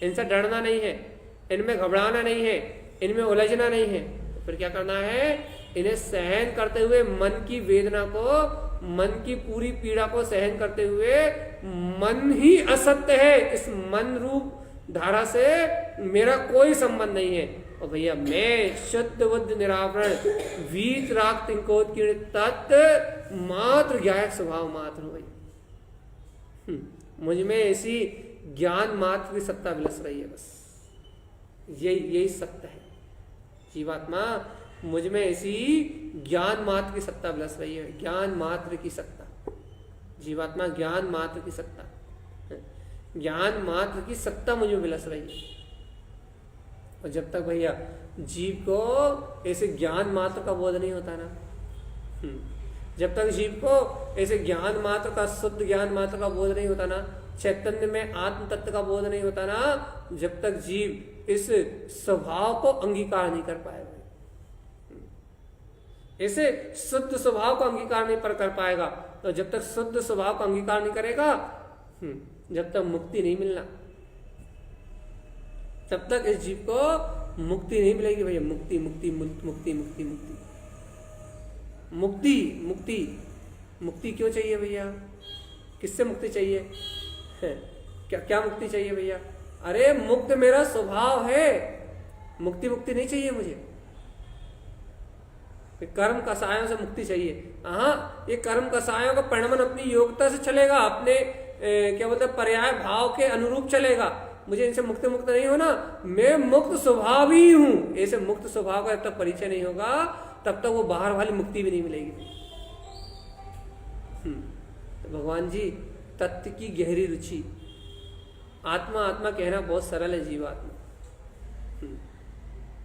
इनसे डरना नहीं है, इनमें घबराना नहीं है, इनमें उलझना नहीं है। तो फिर क्या करना है, इन्हें सहन करते हुए मन की वेदना को, मन की पूरी पीड़ा को सहन करते हुए, मन ही असत्य है, इस मन रूप धारा से मेरा कोई संबंध नहीं है। और भैया मैं शुद्ध बुद्ध निरावरण वीत राग तिंकोत्कीर्ण तत्व मात्र ज्ञायक स्वभाव मात्र हो भाई। मुझ में ऐसी ज्ञान मात्र की सत्ता विलस रही है, बस यही सत्य है। जीवात्मा मुझ में ऐसी ज्ञान मात्र की सत्ता विलस रही है, ज्ञान मात्र की सत्ता। जीवात्मा ज्ञान मात्र की सत्ता, ज्ञान मात्र की सत्ता मुझ में विलस रही है। और जब तक भैया जीव को ऐसे ज्ञान मात्र का बोध नहीं होता ना, जब तक जीव को ऐसे ज्ञान मात्र का, शुद्ध ज्ञान मात्र का बोध नहीं होता ना, चैतन्य में आत्म तत्व का बोध नहीं होता ना, जब तक जीव इस स्वभाव को अंगीकार नहीं कर पाएगा, ऐसे शुद्ध स्वभाव को अंगीकार नहीं कर पाएगा, तो जब तक शुद्ध स्वभाव का अंगीकार नहीं करेगा, जब तक मुक्ति नहीं मिलना, तब तक इस जीव को मुक्ति नहीं मिलेगी भैया। मुक्ति मुक्ति मुक्ति मुक्ति मुक्ति मुक्ति मुक्ति मुक्ति क्यों चाहिए भैया? किससे मुक्ति चाहिए? क्या मुक्ति चाहिए भैया? अरे मुक्त मेरा स्वभाव है, मुक्ति नहीं चाहिए मुझे। कर्म कसायों से मुक्ति चाहिए। हाँ, ये कर्म कसायों का परिणमन अपनी योग्यता से चलेगा, अपने क्या बोलते हैं पर्याय भाव के अनुरूप चलेगा। मुझे इनसे मुक्त नहीं होना, मैं मुक्त स्वभाव ही हूं। ऐसे मुक्त स्वभाव का जब तक परिचय नहीं होगा तब तक वो बाहर वाली मुक्ति भी नहीं मिलेगी। तो भगवान जी तत्व की गहरी रुचि, आत्मा आत्मा कहना बहुत सरल है जीवात्मा।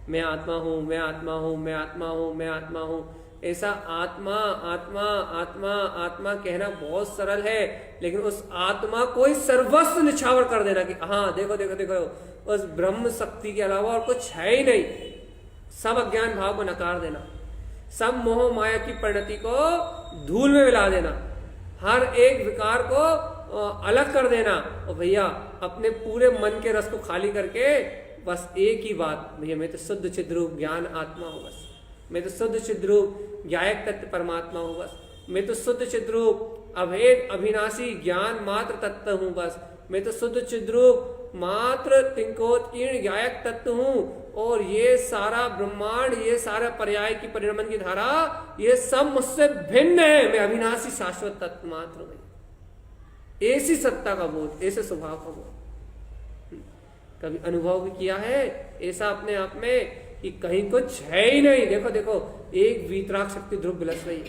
मैं आत्मा हूं, मैं आत्मा हूं, मैं आत्मा हूं, मैं आत्मा हूं, ऐसा आत्मा आत्मा आत्मा आत्मा कहना बहुत सरल है, लेकिन उस आत्मा को ही सर्वस्व निछावर कर देना कि हाँ देखो देखो देखो उस ब्रह्म शक्ति के अलावा और कुछ है ही नहीं, सब अज्ञान भाव को नकार देना, सब मोह माया की परिणति को धूल में मिला देना, हर एक विकार को अलग कर देना। और भैया अपने पूरे मन के रस को खाली करके बस एक ही बात, भैया मैं तो शुद्ध चिद्रूप ज्ञान आत्मा हूं, बस मैं तो शुद्ध चिद्रूप ज्ञायक तत्व परमात्मा हूं, बस मैं तो शुद्ध चिद्रूप अभेद अविनाशी ज्ञान मात्र तत्व हूं, बस मैं तो शुद्ध चिद्रूप मात्र तिंकोत्कीर्ण ज्ञायक तत्व हूं। और ये सारा ब्रह्मांड, ये सारा पर्याय की परिणमन की धारा, ये सब मुझसे भिन्न है, मैं अविनाशी शाश्वत तत्व मात्र हूं। ऐसी सत्ता का बोध, ऐसे स्वभाव का बोध कभी अनुभव भी किया है ऐसा अपने आप में कि कहीं कुछ है ही नहीं। देखो देखो एक वीतराग शक्ति ध्रुव बिलस रही है।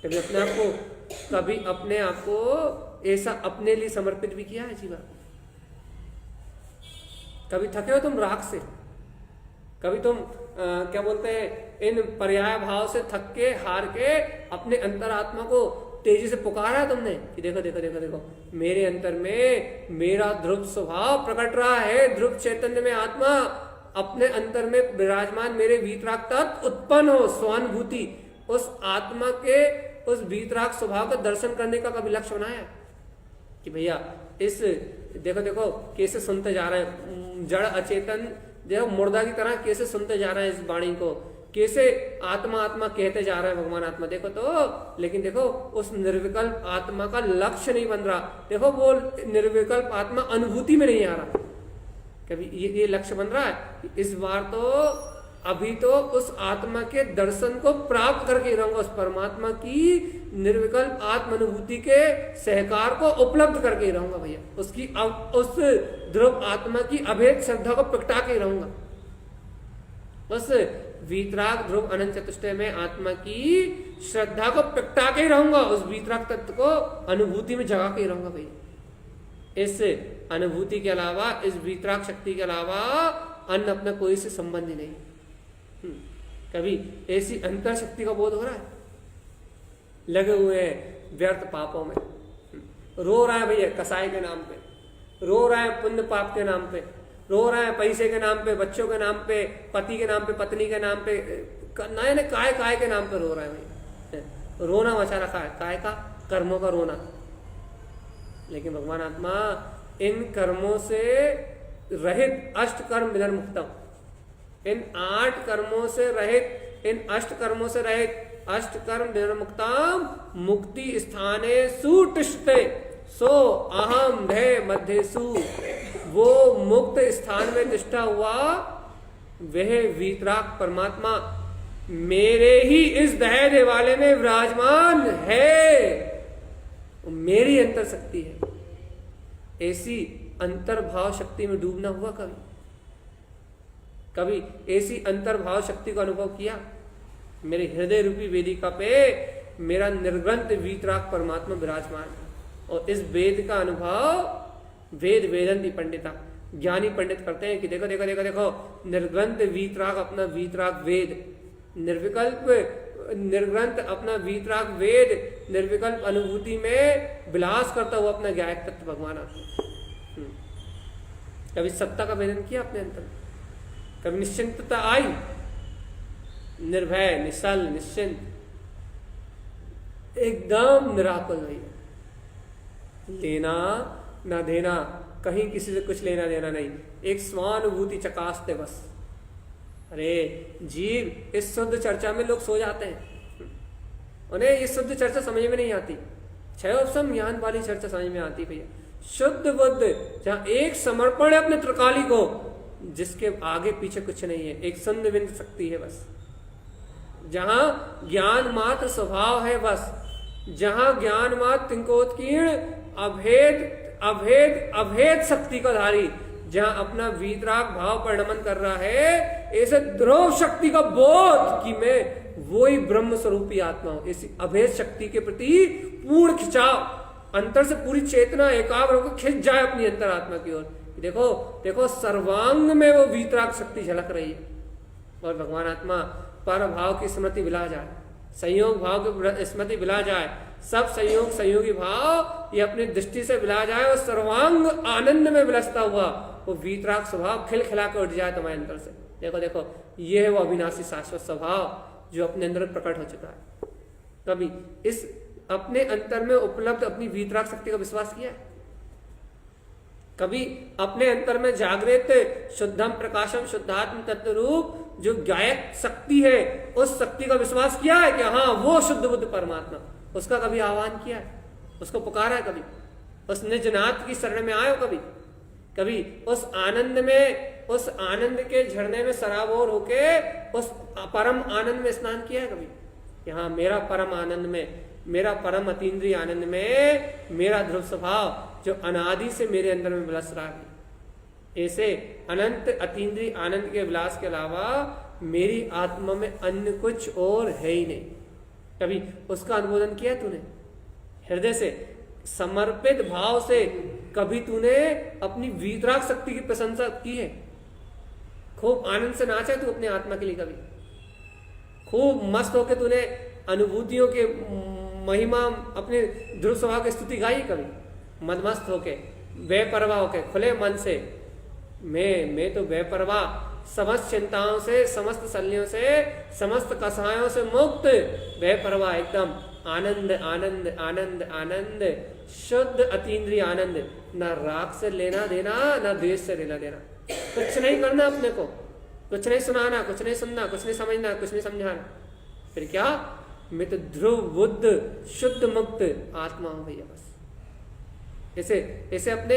कभी अपने आप को ऐसा अपने लिए समर्पित भी किया है जीवा? कभी थके हो तुम राग से? कभी तुम क्या बोलते हैं इन पर्याय भाव से थक के हार के अपने अंतरात्मा को तेजी से पुकारा है तुमने कि देखो देखो देखो देखो मेरे अंतर में मेरा ध्रुव स्वभाव प्रकट रहा है, ध्रुव चैतन्य में आत्मा अपने अंतर में विराजमान मेरे वीतराग तत्व उत्पन्न हो, स्वानुभूति उस आत्मा के उस वीतराग स्वभाव का दर्शन करने का कभी लक्ष्य बनाया कि भैया इस देखो देखो कैसे सुनते जा रहे हैं, जड़ अचेतन देखो मुर्दा की तरह कैसे सुनते जा रहे हैं इस वाणी को, कैसे आत्मा आत्मा कहते जा रहे हैं भगवान आत्मा। देखो तो लेकिन देखो उस निर्विकल्प आत्मा का लक्ष्य नहीं बन रहा, देखो वो निर्विकल्प आत्मा अनुभूति में नहीं आ रहा। कभी ये लक्ष्य बन रहा है इस बार तो अभी तो उस आत्मा के दर्शन को प्राप्त करके रहूंगा, उस परमात्मा की निर्विकल्प आत्म अनुभूति के सहकार को उपलब्ध करके रहूंगा भैया, उसकी उस ध्रुव आत्मा की अभेद श्रद्धा को प्रगटा के रहूंगा, बस वीतराग ध्रुव अनंत चतुष्टय में आत्मा की श्रद्धा को प्रगटा के रहूंगा, उस वीतराग तत्व को अनुभूति में जगा के रहूंगा भैया। इस अनुभूति के अलावा, इस वीतराग शक्ति के अलावा अन्य अपना कोई से संबंध ही नहीं। कभी ऐसी अंतर शक्ति का बोध हो रहा है? लगे हुए हैं व्यर्थ पापों में, रो रहा है भैया कसाई के नाम पे, रो रहा है पुण्य पाप के नाम पे, रो रहा है पैसे के नाम पे, बच्चों के नाम पे, पति के नाम पे, पत्नी के नाम पे, नए नए काय के नाम पे रो रहा है भैया। रोना मचा रखा है, काय का? कर्मों का रोना। लेकिन भगवान आत्मा इन कर्मों से रहित अष्ट कर्म विधर्म मुक्तम, इन 8 कर्मों से रहित इन अष्ट कर्मों से रहित अष्ट कर्म निर्मुक्ताम मुक्ति स्थाने सुतिष्ठते सो अहम भय मध्यसु। वो मुक्त स्थान में तिष्ठा हुआ वह वीतराग परमात्मा मेरे ही इस धैर्य वाले में विराजमान है। मेरी अंतर शक्ति है। ऐसी अंतर्भाव शक्ति में डूबना हुआ कभी? कभी ऐसी अंतर्भाव शक्ति को अनुभव किया? मेरे हृदय रूपी वेदिका पे मेरा निर्ग्रंथ वीतराग परमात्मा विराजमान है। और इस वेद का अनुभव वेद वेदंती पंडिता ज्ञानी पंडित करते हैं कि देखो देखो देखो देखो निर्ग्रंथ वीतराग अपना वीतराग वेद, निर्विकल्प निर्ग्रंथ अपना वीतराग वेद निर्विकल्प अनुभूति में विलास करता हुआ अपना ज्ञायक तत्व भगवान आत्मा। कभी सत्ता का वेदन किया अपने अंतर? कभी निश्चिंतता आई? निर्भय निश्चल निश्चिंत एकदम निराकुल नहीं, लेना ना देना, कहीं किसी से कुछ लेना देना नहीं, एक स्वानुभूति चकासते बस। अरे जीव इस शुद्ध चर्चा में लोग सो जाते हैं, उन्हें ये शुद्ध चर्चा समझ में नहीं आती। क्षयोपशम ज्ञान वाली चर्चा समझ में आती भैया। शुद्ध बुद्ध जहाँ एक समर्पण है अपने त्रिकाली को, जिसके आगे पीछे कुछ नहीं है, एक शून्य बिंदु शक्ति है बस, जहां ज्ञान मात्र स्वभाव है बस, जहां ज्ञान मात्र तिंकोत्कीर्ण अभेद अभेद अभेद शक्ति का धारी, जहां अपना वीतराग भाव परिणमन कर रहा है, ऐसे ध्रुव शक्ति का बोध कि मैं वही ब्रह्म स्वरूपी आत्मा हूं। इसी अभेद शक्ति के प्रति पूर्ण खिंचाव, अंतर से पूरी चेतना एकाग्र होकर खिंच जाए अपनी अंतरात्मा की ओर। देखो देखो सर्वांग में वो वीतराग शक्ति झलक रही है। और भगवान आत्मा पर भाव की स्मृति विला जाए, संयोग भाव की स्मृति विला जाए, सब संयोग संयोगी भाव ये अपनी दृष्टि से विला जाए और सर्वांग आनंद में विलसता हुआ वो वीतराग स्वभाव खिलखिला कर उठ जाए तुम्हारे अंदर से। देखो देखो ये है वो अविनाशी शाश्वत स्वभाव जो अपने अंदर प्रकट हो चुका है। कभी इस अपने अंतर में उपलब्ध अपनी वीतराग शक्ति का विश्वास किया है? कभी अपने अंतर में जागृत शुद्धम प्रकाशम शुद्धात्म तत्व रूप जो गायक शक्ति है, उस शक्ति का विश्वास किया है कि हाँ वो शुद्ध बुद्ध परमात्मा, उसका कभी आह्वान किया है? उसको पुकारा है कभी? उस निज नाथ की शरण में आए हो कभी? कभी उस आनंद में, उस आनंद के झरने में सराबोर होके उस परम आनंद में स्नान किया है कभी? यहाँ मेरा परम आनंद में, मेरा परम अतीन्द्रिय आनंद में मेरा ध्रुव स्वभाव जो अनादि से मेरे अंदर में विलस रहा है, ऐसे अनंत अतीन्द्रिय आनंद के विलास के अलावा मेरी आत्मा में अन्य कुछ और है ही नहीं। कभी उसका अनुमोदन किया तूने हृदय से समर्पित भाव से? कभी तूने अपनी वीतराग शक्ति की प्रशंसा की है? खूब आनंद से नाचा तू अपने आत्मा के लिए? कभी खूब मस्त होके तूने अनुभूतियों के महिमा अपने ध्रुव स्वभाव की स्तुति गाई? कभी मदमस्त होके, बेपरवाह होके, खुले मन से, मैं तो बेपरवाह, समस्त चिंताओं से, समस्त शल्यों से, समस्त कसायों से मुक्त, बेपरवाह एकदम आनंद आनंद आनंद आनंद, शुद्ध अतीन्द्रिय आनंद, ना राग से लेना देना, ना द्वेष से लेना देना, कुछ नहीं करना अपने को, कुछ नहीं सुनाना, कुछ नहीं सुनना, कुछ नहीं समझना, कुछ नहीं समझाना। फिर क्या? मैं तो ध्रुव बुद्ध शुद्ध मुक्त आत्मा हूं भैया बस। ऐसे ऐसे अपने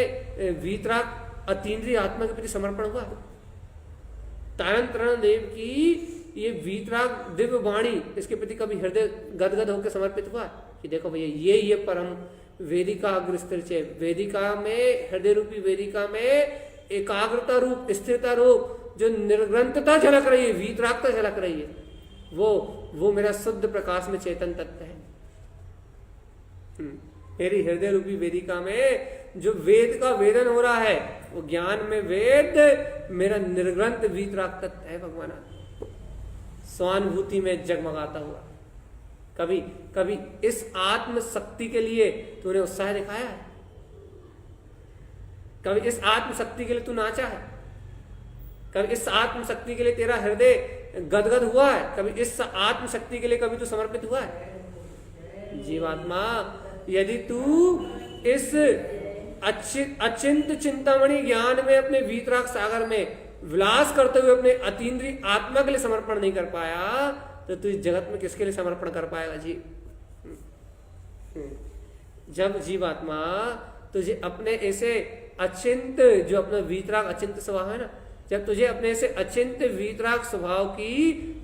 वीतराग अतीन्द्रिय आत्मा के प्रति समर्पण हुआ। तारण तरण देव की ये वीतराग दिव्य वाणी, इसके प्रति कभी हृदय गदगद होकर समर्पित हुआ कि देखो भैया ये परम वेदिका अग्रस्थिर है, वेदिका में, हृदय रूपी वेदिका में एकाग्रता रूप, स्थिरता रूप जो निर्ग्रंथता झलक रही है, वीतरागता झलक रही है, वो मेरा शुद्ध प्रकाश में चेतन तत्व है। मेरी हृदय रूपी वेदिका में जो वेद का वेदन हो रहा है, वो ज्ञान में वेद मेरा निर्ग्रंथ वीतराग तत्व है भगवान, स्वानुभूति में जगमगाता हुआ। कभी कभी इस आत्म शक्ति के लिए तूने उत्साह दिखाया है? कभी इस आत्म शक्ति के लिए तू नाचा है? कभी इस आत्म शक्ति के लिए तेरा हृदय गदगद हुआ है? कभी इस आत्म शक्ति के लिए कभी तू समर्पित हुआ है? जीवात्मा, यदि तू इस अचिंत चिंतामणि ज्ञान में, अपने वीतराग सागर में विलास करते हुए अपने अतीन्द्रिय आत्मा के लिए समर्पण नहीं कर पाया, तो तू इस जगत में किसके लिए समर्पण कर पाएगा जी? जब जीवात्मा तुझे अपने ऐसे अचिंत, जो अपना वीतराग अचिंत स्वभाव है ना, जब तुझे अपने ऐसे अचिंत वीतराग स्वभाव की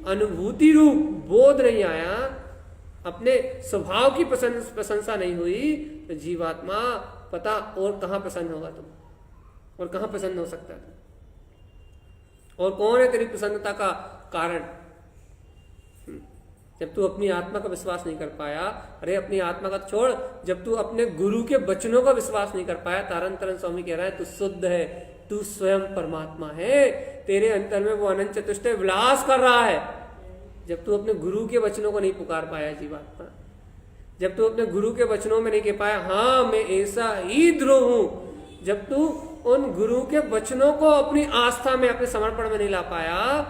अनुभूति रूप बोध नहीं आया, अपने स्वभाव की प्रशंसा नहीं हुई, तो जीवात्मा पता और कहां प्रसन्न होगा तुम, और कहां प्रसन्न हो सकता है तुम, और कौन है तेरी प्रसन्नता का कारण? जब तू अपनी आत्मा का विश्वास नहीं कर पाया, अरे अपनी आत्मा का छोड़, जब तू अपने गुरु के वचनों का विश्वास नहीं कर पाया, तारण तरन स्वामी कह रहा है तू शुद्ध है, तू स्वयं परमात्मा है, तेरे अंतर में वो अनंत चतुष्ट विलास कर रहा है। जब तू अपने गुरु के वचनों को नहीं पुकार पाया जीवात्मा, जब तू अपने गुरु के वचनों में नहीं कह पाया हाँ मैं ऐसा ही ध्रुव हूं, जब तू उन गुरु के वचनों को अपनी आस्था में, अपने समर्पण में नहीं ला पाया,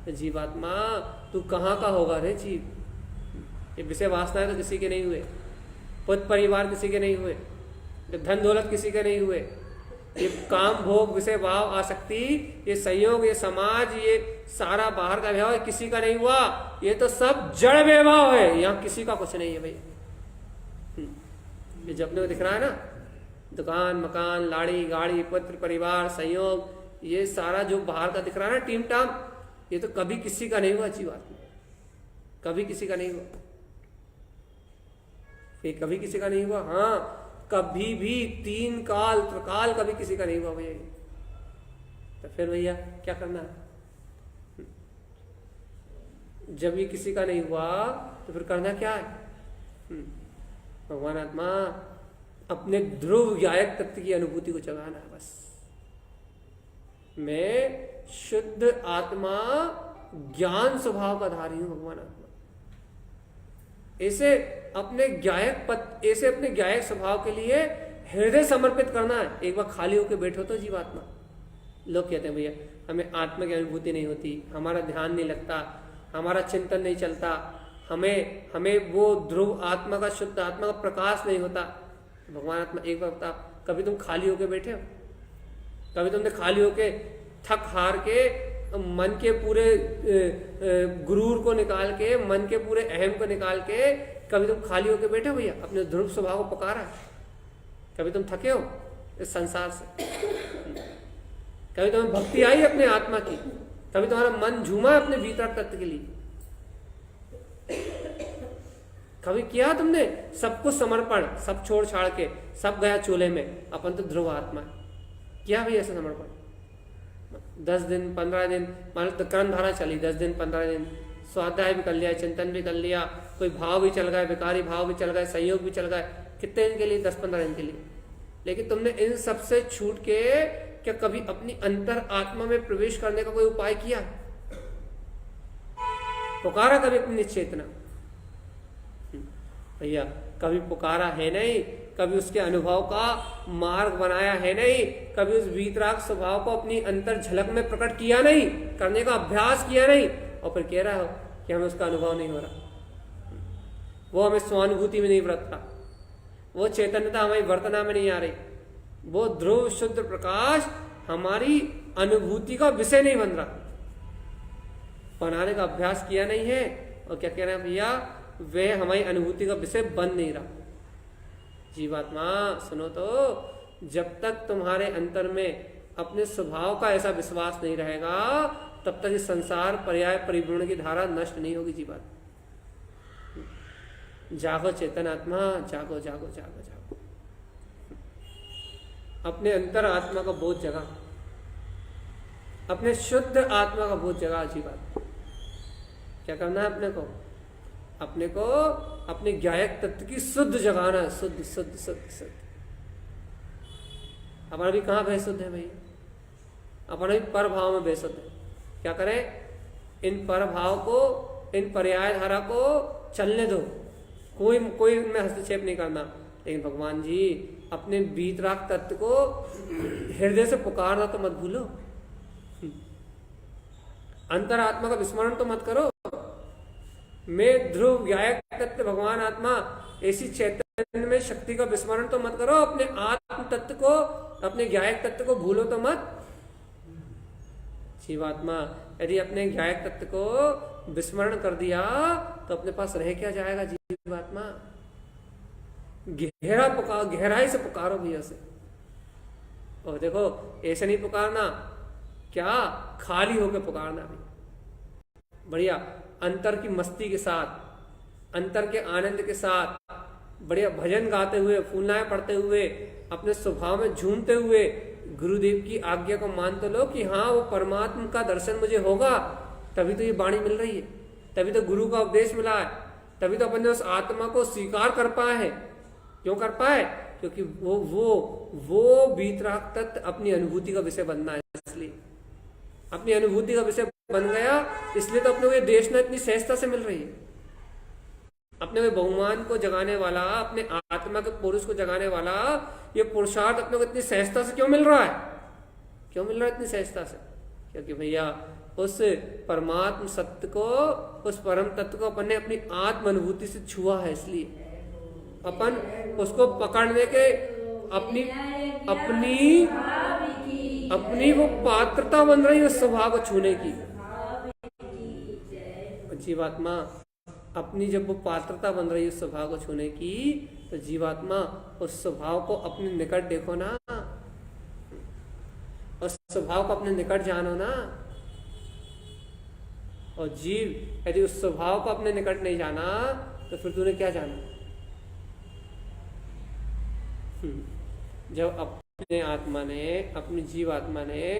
तो जीवात्मा तू कहाँ का होगा रे जीव? ये विषय वासनाएं तो किसी के नहीं हुए, पुत्र परिवार किसी के नहीं हुए, धन दौलत किसी के नहीं हुए, ये काम भोग विषय भाव आसक्ति, ये संयोग, ये समाज, ये सारा बाहर का व्यवहार किसी का नहीं हुआ, ये तो सब जड़ वैभव है, यहाँ किसी का कुछ नहीं है भैया। ये जब अपने को दिख रहा है ना, दुकान मकान लाड़ी गाड़ी पुत्र परिवार संयोग, ये सारा जो बाहर का दिख रहा है ना टीम टाम, ये तो कभी किसी का नहीं हुआ जीवात्मा, कभी किसी का नहीं हुआ, ये कभी किसी का नहीं हुआ। हाँ कभी भी तीन काल त्रिकाल कभी किसी का नहीं हुआ भैया। तो फिर भैया क्या करना है? जब ये किसी का नहीं हुआ तो फिर करना क्या है? भगवान आत्मा अपने ध्रुव गायक तत्व की अनुभूति को जगाना है बस। मैं शुद्ध आत्मा ज्ञान स्वभाव का धारी हूं भगवान आत्मा। ऐसे अपने गायक स्वभाव के लिए हृदय समर्पित करना है। एक बार खाली होकर बैठो तो जीवात्मा, लोग कहते हैं भैया हमें आत्मा की अनुभूति नहीं होती, हमारा ध्यान नहीं लगता, हमारा चिंतन नहीं चलता, हमें वो ध्रुव आत्मा का, शुद्ध आत्मा का प्रकाश नहीं होता। भगवान आत्मा एक बार बता, कभी तुम खाली होकर बैठे हो? कभी तुमने खाली होके थक हार के मन के पूरे गुरूर को निकाल के, मन के पूरे अहम को निकाल के, कभी तुम खाली होकर बैठे हो भैया? अपने ध्रुव स्वभाव को पुकारा? कभी तुम थके हो इस संसार से? कभी तुम्हें भक्ति आई अपने आत्मा की? कभी तुम्हारा मन झूमा अपने भीतर तत्व के लिए? कभी किया तुमने सब कुछ समर्पण, सब छोड़ छाड़ के, सब गया चूल्हे में, अपन तो ध्रुव आत्मा किया भैया ऐसा समर्पण? 10 दिन 15 दिन मान लो तो कर्म धारा चली, 10 दिन 15 दिन स्वाध्याय भी कर लिया, चिंतन भी कर लिया, कोई भाव भी चल गए, विकारी भाव भी चल गए, संयोग भी चल गए, कितने दिन के लिए? 10-15 दिन के लिए। लेकिन तुमने इन सब से छूट के क्या कभी अपनी अंतर आत्मा में प्रवेश करने का कोई उपाय किया? पुकारा कभी अपनी चेतना? भैया कभी पुकारा है नहीं, कभी उसके अनुभव का मार्ग बनाया है नहीं, कभी उस वीतराग स्वभाव को अपनी अंतर झलक में प्रकट किया नहीं, करने का अभ्यास किया नहीं, और फिर कह रहा हो कि हमें उसका अनुभव नहीं हो रहा, वो हमें स्वानुभूति में नहीं बरत रहा, वो चैतन्यता हमारी वर्तना में नहीं आ रही, वो ध्रुव शुद्ध प्रकाश हमारी अनुभूति का विषय नहीं बन रहा, बनाने का अभ्यास किया नहीं है। और क्या कह रहे हैं भैया? वह हमारी अनुभूति का विषय बन नहीं रहा। जीवात्मा सुनो तो, जब तक तुम्हारे अंतर में अपने स्वभाव का ऐसा विश्वास नहीं रहेगा, तब तक इस संसार पर्याय परिपूर्ण की धारा नष्ट नहीं होगी। जीवात्मा जागो, चेतन आत्मा जागो जागो जागो जागो, अपने अंतर आत्मा का बोध जगा, अपने शुद्ध आत्मा का बोध जगा। जीवात्मा क्या करना है? अपने को अपने गायक तत्व की शुद्ध जगाना है। शुद्ध शुद्ध शुद्ध शुद्ध। हमारा भी कहाँ बेसुद्ध है भैया? अपना भी पर भाव में बेसुद्ध है। क्या करें? इन पर भाव को, इन पर्याय धारा को चलने दो, कोई इनमें हस्तक्षेप नहीं करना। लेकिन भगवान जी अपने वीतराग तत्व को हृदय से पुकारना तो मत भूलो, अंतरात्मा का विस्मरण तो मत करो। मैं ध्रुव गायक तत्व भगवान आत्मा, ऐसी चैतन्य में शक्ति का विस्मरण तो मत करो। अपने आत्म तत्व को, अपने गायक तत्व को भूलो तो मत। जीवात्मा यदि अपने गायक तत्व को विस्मरण कर दिया तो अपने पास रह क्या जाएगा जीवात्मा। गहराई से पुकारो भैया से। और देखो ऐसे नहीं पुकारना, क्या खाली होकर पुकारना भी, बढ़िया अंतर की मस्ती के साथ, अंतर के आनंद के साथ, बढ़िया भजन गाते हुए, फूलनाएं पढ़ते हुए, अपने स्वभाव में झूमते हुए गुरुदेव की आज्ञा को मान तो लो कि हाँ वो परमात्मा का दर्शन मुझे होगा, तभी तो ये वाणी मिल रही है, तभी तो गुरु का उपदेश मिला है, तभी तो अपन ने उस आत्मा को स्वीकार कर पाए हैं। क्यों कर पाए? क्योंकि वो वीतराग तत्व अपनी अनुभूति का विषय बनना है, इसलिए अपनी अनुभूति का विषय बन गया, इसलिए तो अपने को ये देशना इतनी सहजता से मिल रही है। अपने में बहुमान को जगाने वाला, अपने आत्मा के पुरुष को जगाने वाला ये पुरुषार्थ अपने को इतनी सहजता से क्यों मिल रहा है? क्यों मिल रहा है इतनी सहजता से? क्योंकि भैया उस परमात्म सत्य को, उस परम तत्व को अपन ने अपनी आत्म अनुभूति से छुआ है, इसलिए अपन उसको पकड़ने के अपनी अपनी अपनी वो पात्रता बन रही है उस स्वभाव को छूने की। जीवात्मा अपनी जब वो पात्रता बन रही है उस स्वभाव को छूने की, तो जीवात्मा उस स्वभाव को अपने निकट देखो ना, उस स्वभाव को अपने निकट जानो ना। और जीव यदि उस स्वभाव को अपने निकट नहीं जाना तो फिर तूने क्या जाना? जब अपने आत्मा ने, अपनी जीवात्मा ने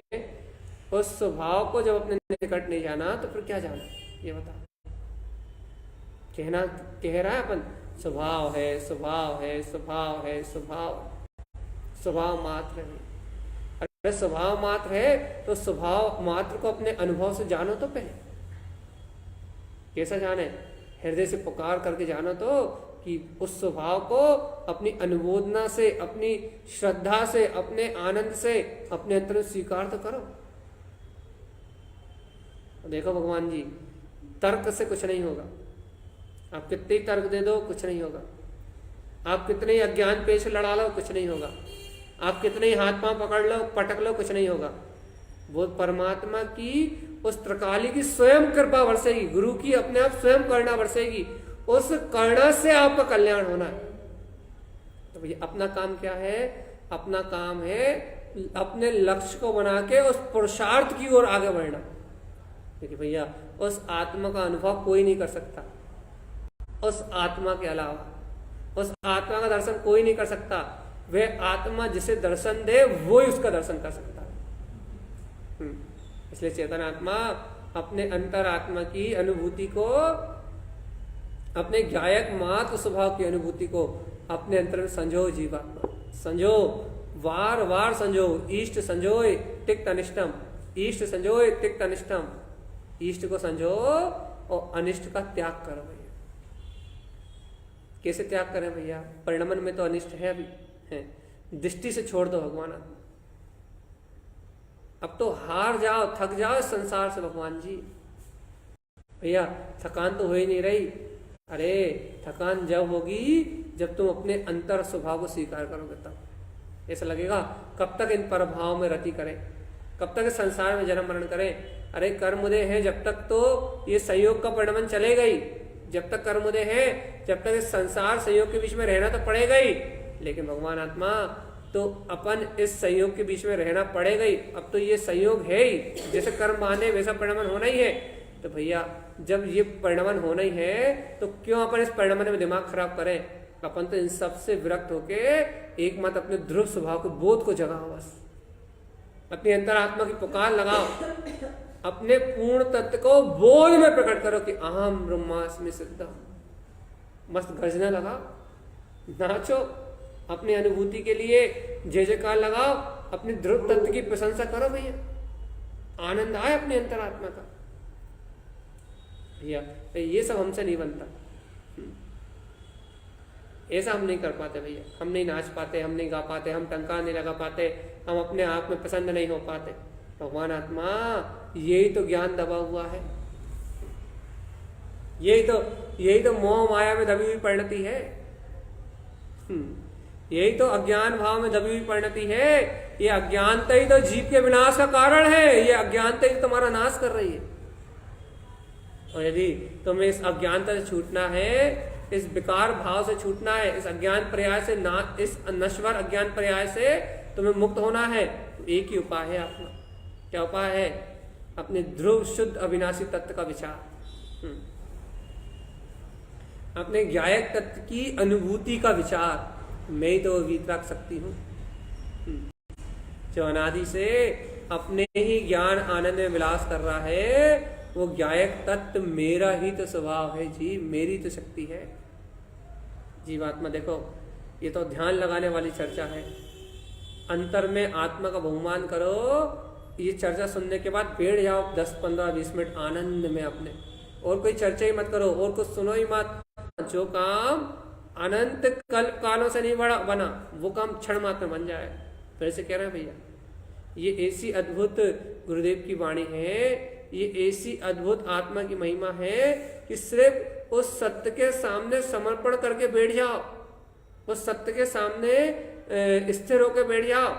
उस स्वभाव को जब अपने निकट नहीं जाना तो फिर क्या जाना? ये बता। कह रहा है अपन स्वभाव है, स्वभाव है, स्वभाव है, स्वभाव मात्र है। अगर स्वभाव मात्र है तो स्वभाव मात्र को अपने अनुभव से जानो तो पहले। कैसा जाने? हृदय से पुकार करके जानो तो कि उस स्वभाव को अपनी अनुमोदना से, अपनी श्रद्धा से, अपने आनंद से, अपने अंतर में स्वीकार तो करो। देखो भगवान जी, तर्क से कुछ नहीं होगा। आप कितने ही तर्क दे दो कुछ नहीं होगा। आप कितने ही अज्ञान पेश लड़ा लो कुछ नहीं होगा। आप कितने ही हाथ पांव पकड़ लो, पटक लो, कुछ नहीं होगा। वो परमात्मा की उस त्रिकाली की स्वयं कृपा बरसेगी, गुरु की अपने आप स्वयं करुणा बरसेगी, उस करुणा से आपका कल्याण होना है। तो भैया अपना काम क्या है? अपना काम है अपने लक्ष्य को बना के उस पुरुषार्थ की ओर आगे बढ़ना। देखिए भैया, उस आत्मा का अनुभव कोई नहीं कर सकता उस आत्मा के अलावा। उस आत्मा का दर्शन कोई नहीं कर सकता। वह आत्मा जिसे दर्शन दे वो ही उसका दर्शन कर सकता है। इसलिए चेतन आत्मा अपने अंतर आत्मा की अनुभूति को, अपने गायक मात्र स्वभाव की अनुभूति को अपने अंतर में संजो। जीवात्मा संजो, वार वार संजो। इष्ट संजोय तिक्त अनिष्टम, इष्ट संजोय तिक्त अनिष्टम। इष्ट को संजो और अनिष्ट का त्याग करो भैया। कैसे त्याग करें भैया? परिणमन में तो अनिष्ट है अभी है, दृष्टि से छोड़ दो भगवान। अब तो हार जाओ, थक जाओ इस संसार से भगवान जी। भैया थकान तो हो ही नहीं रही। अरे थकान जब होगी जब तुम अपने अंतर स्वभाव को स्वीकार करोगे, तब ऐसा लगेगा कब तक इन प्रभाव में रति करें, कब तक इस संसार में जन्म मरण करें। अरे कर्म उदय है जब तक तो ये संयोग का परिणमन चलेगा ही। जब तक कर्म उदय है, जब तक इस संसार संयोग के बीच में रहना तो पड़ेगा ही। लेकिन भगवान आत्मा तो अपन इस संयोग के बीच में रहना पड़ेगा ही। अब तो ये संयोग है ही, जैसे कर्म बांधे वैसा परिणमन होना ही है। तो भैया जब ये परिणमन होना ही है तो क्यों अपन इस परिणमन में दिमाग खराब करें? अपन तो इन सब से विरक्त होके एक मत अपने ध्रुव स्वभाव के बोध को जगाओ। बस अपनी अंतरात्मा की पुकार लगाओ, अपने पूर्ण तत्व को बोध में प्रकट करो कि अहम ब्रह्मास्मि सिद्धम। मस्त गर्जना लगाओ, नाचो, अपनी अनुभूति के लिए जय जयकार लगाओ, अपने ध्रुव तत्व की प्रशंसा करो भैया। आनंद आए अपने अंतरात्मा का भैया। ये सब हमसे नहीं बनता, ऐसा हम नहीं कर पाते भैया। हम नहीं नाच पाते, हम नहीं गा पाते, हम टंका नहीं लगा पाते, हम अपने आप में प्रसन्न नहीं हो पाते। भगवान आत्मा यही तो ज्ञान दबा हुआ है, यही तो मोह माया में दबी हुई परिणति है। यही तो अज्ञान भाव में दबी हुई परिणति है। ये अज्ञानता ही तो जीव के विनाश का कारण है। ये अज्ञानता ही तुम्हारा नाश कर रही है। और यदि तुम्हें इस अज्ञानता से छूटना है, इस विकार भाव से छूटना है, इस अज्ञान पर्याय से ना, इस नश्वर अज्ञान पर्याय से तुम्हें मुक्त होना है, तो एक ही उपाय है अपना। क्या उपाय है? अपने ध्रुव शुद्ध अविनाशी तत्व का विचार, अपने ज्ञायक तत्व की अनुभूति का विचार। मैं ही तो वीतराग शक्ति हूं, जो अनादि से अपने ही ज्ञान आनंद में विलास कर रहा है, वो ज्ञायक तत्व मेरा ही तो स्वभाव है जी, मेरी तो शक्ति है। जीवात्मा देखो, ये तो ध्यान लगाने वाली चर्चा है। अंतर में आत्मा का बहुमान करो। ये चर्चा सुनने के बाद बैठ जाओ 10, 15, 20 मिनट आनंद में अपने, और कोई चर्चा ही मत करो, और कुछ सुनो ही मत। जो काम अनंत कल्प कालों से नहीं बना, वो काम क्षण मात्र बन जाए। फिर से कह रहे हैं भैया, ये ऐसी अद्भुत गुरुदेव की वाणी है, ये ऐसी अद्भुत आत्मा की महिमा है कि सिर्फ उस सत्य के सामने समर्पण करके बैठ जाओ, उस सत्य के सामने स्थिर होकर बैठ जाओ।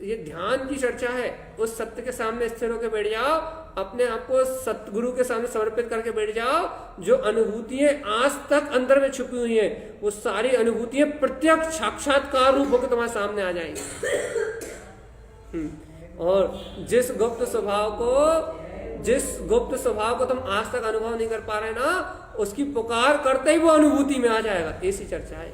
ये ध्यान की चर्चा है। उस सत्य के सामने स्थिर होकर बैठ जाओ, अपने आप को सतगुरु के सामने समर्पित करके बैठ जाओ। जो अनुभूतियां आज तक अंदर में छुपी हुई हैं, वो सारी अनुभूतियां प्रत्यक्ष साक्षात्कार रूप होकर तुम्हारे सामने आ जाएंगी। और जिस गुप्त स्वभाव को तुम आज तक अनुभव नहीं कर पा रहे ना, उसकी पुकार करते ही वो अनुभूति में आ जाएगा। ऐसी चर्चा है।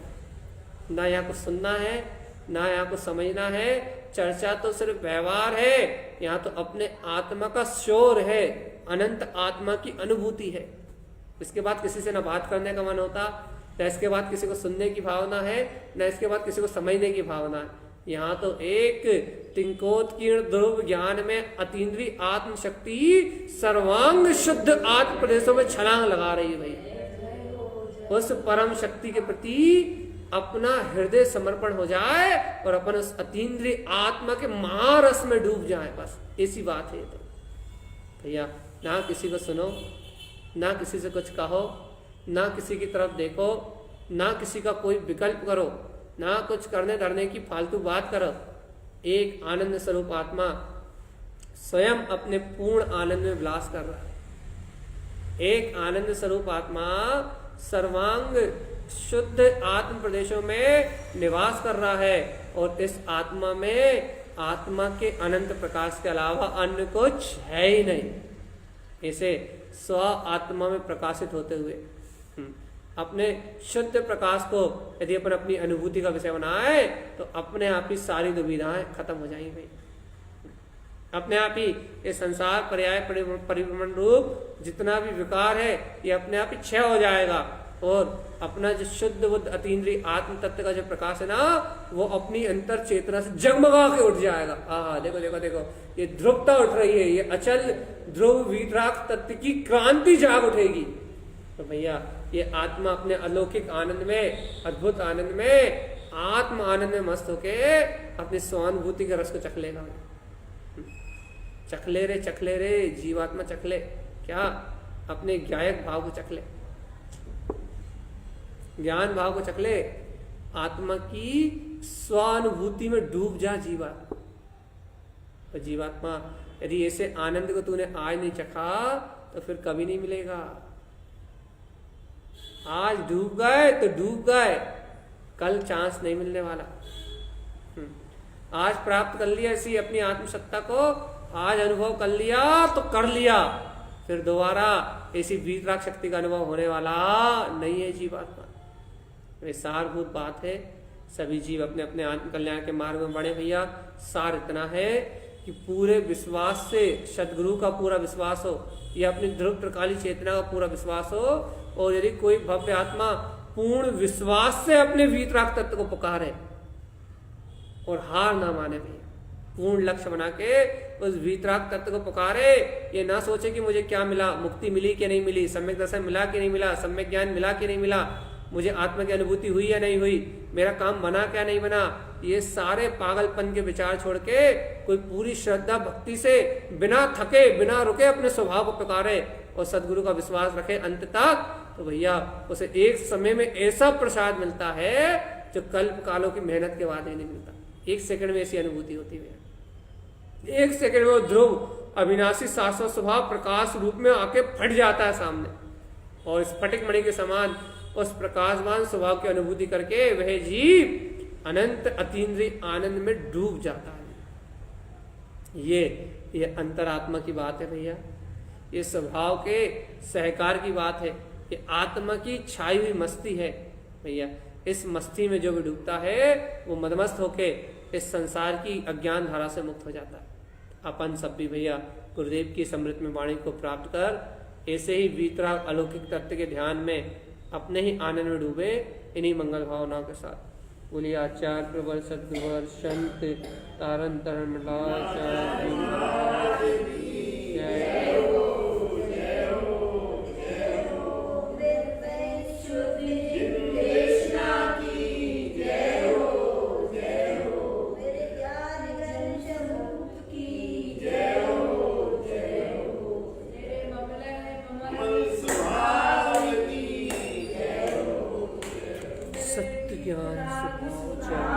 ना यहाँ को सुनना है, ना यहाँ को समझना है। चर्चा तो सिर्फ व्यवहार है, यहाँ तो अपने आत्मा का शोर है, अनंत आत्मा की अनुभूति है। इसके बाद किसी से ना बात करने का मन होता, न इसके बाद किसी को सुनने की भावना है, न इसके बाद किसी को समझने की भावना है। यहाँ तो एक तिंकोत्कीर्ण ध्रुव ज्ञान में अतीन्द्रिय आत्म शक्ति सर्वांग शुद्ध आत्म प्रदेशों में छलांग लगा रही है भाई। उस परम शक्ति के प्रति अपना हृदय समर्पण हो जाए और अपन उस अतीन्द्रिय आत्मा के महारस में डूब जाए, बस ऐसी बात है। तो भैया, ना किसी को सुनो, ना किसी से कुछ कहो, ना किसी की तरफ देखो, ना किसी का कोई विकल्प करो, ना कुछ करने धरने की फालतू बात करो। एक आनंद स्वरूप आत्मा स्वयं अपने पूर्ण आनंद में विलास कर रहा है। एक आनंद स्वरूप आत्मा सर्वांग शुद्ध आत्म प्रदेशों में निवास कर रहा है, और इस आत्मा में आत्मा के अनंत प्रकाश के अलावा अन्य कुछ है ही नहीं। इसे स्व आत्मा में प्रकाशित होते हुए अपने शुद्ध प्रकाश को यदि अपन अपनी अनुभूति का विषय बनाए, तो अपने आप ही सारी दुविधाएं खत्म हो जाएंगी भाई। अपने आप ही ये संसार पर्याय परिभ्रमण रूप जितना भी विकार है, ये अपने आप ही क्षय हो जाएगा, और अपना जो शुद्ध बुद्ध अतीन्द्रिय आत्म तत्व का जो प्रकाश है ना, वो अपनी अंतर चेतना से जगमगा के उठ जाएगा। हाँ, देखो देखो देखो, ये ध्रुवता उठ रही है, ये अचल ध्रुव वीतराग तत्व की क्रांति जाग उठेगी। तो भैया, ये आत्मा अपने अलौकिक आनंद में, अद्भुत आनंद में, आत्म आनंद में मस्त होके अपनी स्वानुभूति के रस को चख लेगा। चखले रे जीवात्मा, चखले क्या? अपने ज्ञायक भाव को चखले, ज्ञान भाव को चखले, आत्मा की स्वानुभूति में डूब जा जीवात्मा। और जीवात्मा, यदि ऐसे आनंद को तूने आज नहीं चखा तो फिर कभी नहीं मिलेगा। आज डूब गए तो डूब गए, कल चांस नहीं मिलने वाला। आज प्राप्त कर लिया ऐसी अपनी आत्मसत्ता को, आज अनुभव कर लिया तो कर लिया, फिर दोबारा ऐसी वीतराग शक्ति का अनुभव होने वाला नहीं है जीवात्मा। ये सारभूत बात है। सभी जीव अपने अपने आत्म कल्याण के मार्ग में बढ़े भैया। सार इतना है कि पूरे विश्वास से, सदगुरु का पूरा विश्वास हो, या अपनी ध्रुव प्रकाली चेतना का पूरा विश्वास हो, और यदि कोई भव्य आत्मा पूर्ण विश्वास से अपने वीतराग तत्व को पुकारे और हार ना माने भैया, पूर्ण लक्ष्य बना के उस वीतराग तत्व को पुकारे, ये ना सोचे कि मुझे क्या मिला, मुक्ति मिली कि नहीं मिली, सम्यक दर्शन मिला कि नहीं मिला, सम्यक ज्ञान मिला कि नहीं मिला, मुझे आत्मा की अनुभूति हुई या नहीं हुई, मेरा काम बना क्या नहीं बना। ये सारे पागलपन के विचार छोड़ के कोई पूरी श्रद्धा भक्ति से बिना थके बिना रुके अपने स्वभाव को पुकारे और सदगुरु का विश्वास रखे अंत तक, तो भैया उसे एक समय में ऐसा प्रसाद मिलता है जो कल्प कालों की मेहनत के बाद ही नहीं मिलता। एक सेकंड में ऐसी अनुभूति होती है। एक सेकंड में वो ध्रुव अविनाशी शाश्वत स्वभाव प्रकाश रूप में आके फट जाता है सामने, और स्फटिक मणि के समान उस प्रकाशवान स्वभाव की अनुभूति करके वह जीव अनंत अतीन्द्रिय आनंद में डूब जाता है। ये अंतरात्मा की बात है भैया, ये स्वभाव के सहकार की बात है, ये आत्मा की छाई हुई मस्ती है भैया। इस मस्ती में जो भी डूबता है वो मदमस्त होके इस संसार की अज्ञान धारा से मुक्त हो जाता है। अपन सब भी भैया गुरुदेव की समृत में वाणी को प्राप्त कर ऐसे ही वीतराग अलौकिक तत्व के ध्यान में अपने ही आनंद में डूबे, इन्हीं मंगल भावनाओं के साथ। बोलिए आचार्य प्रबल सद्गुरुवर संत तारण तरण मंडल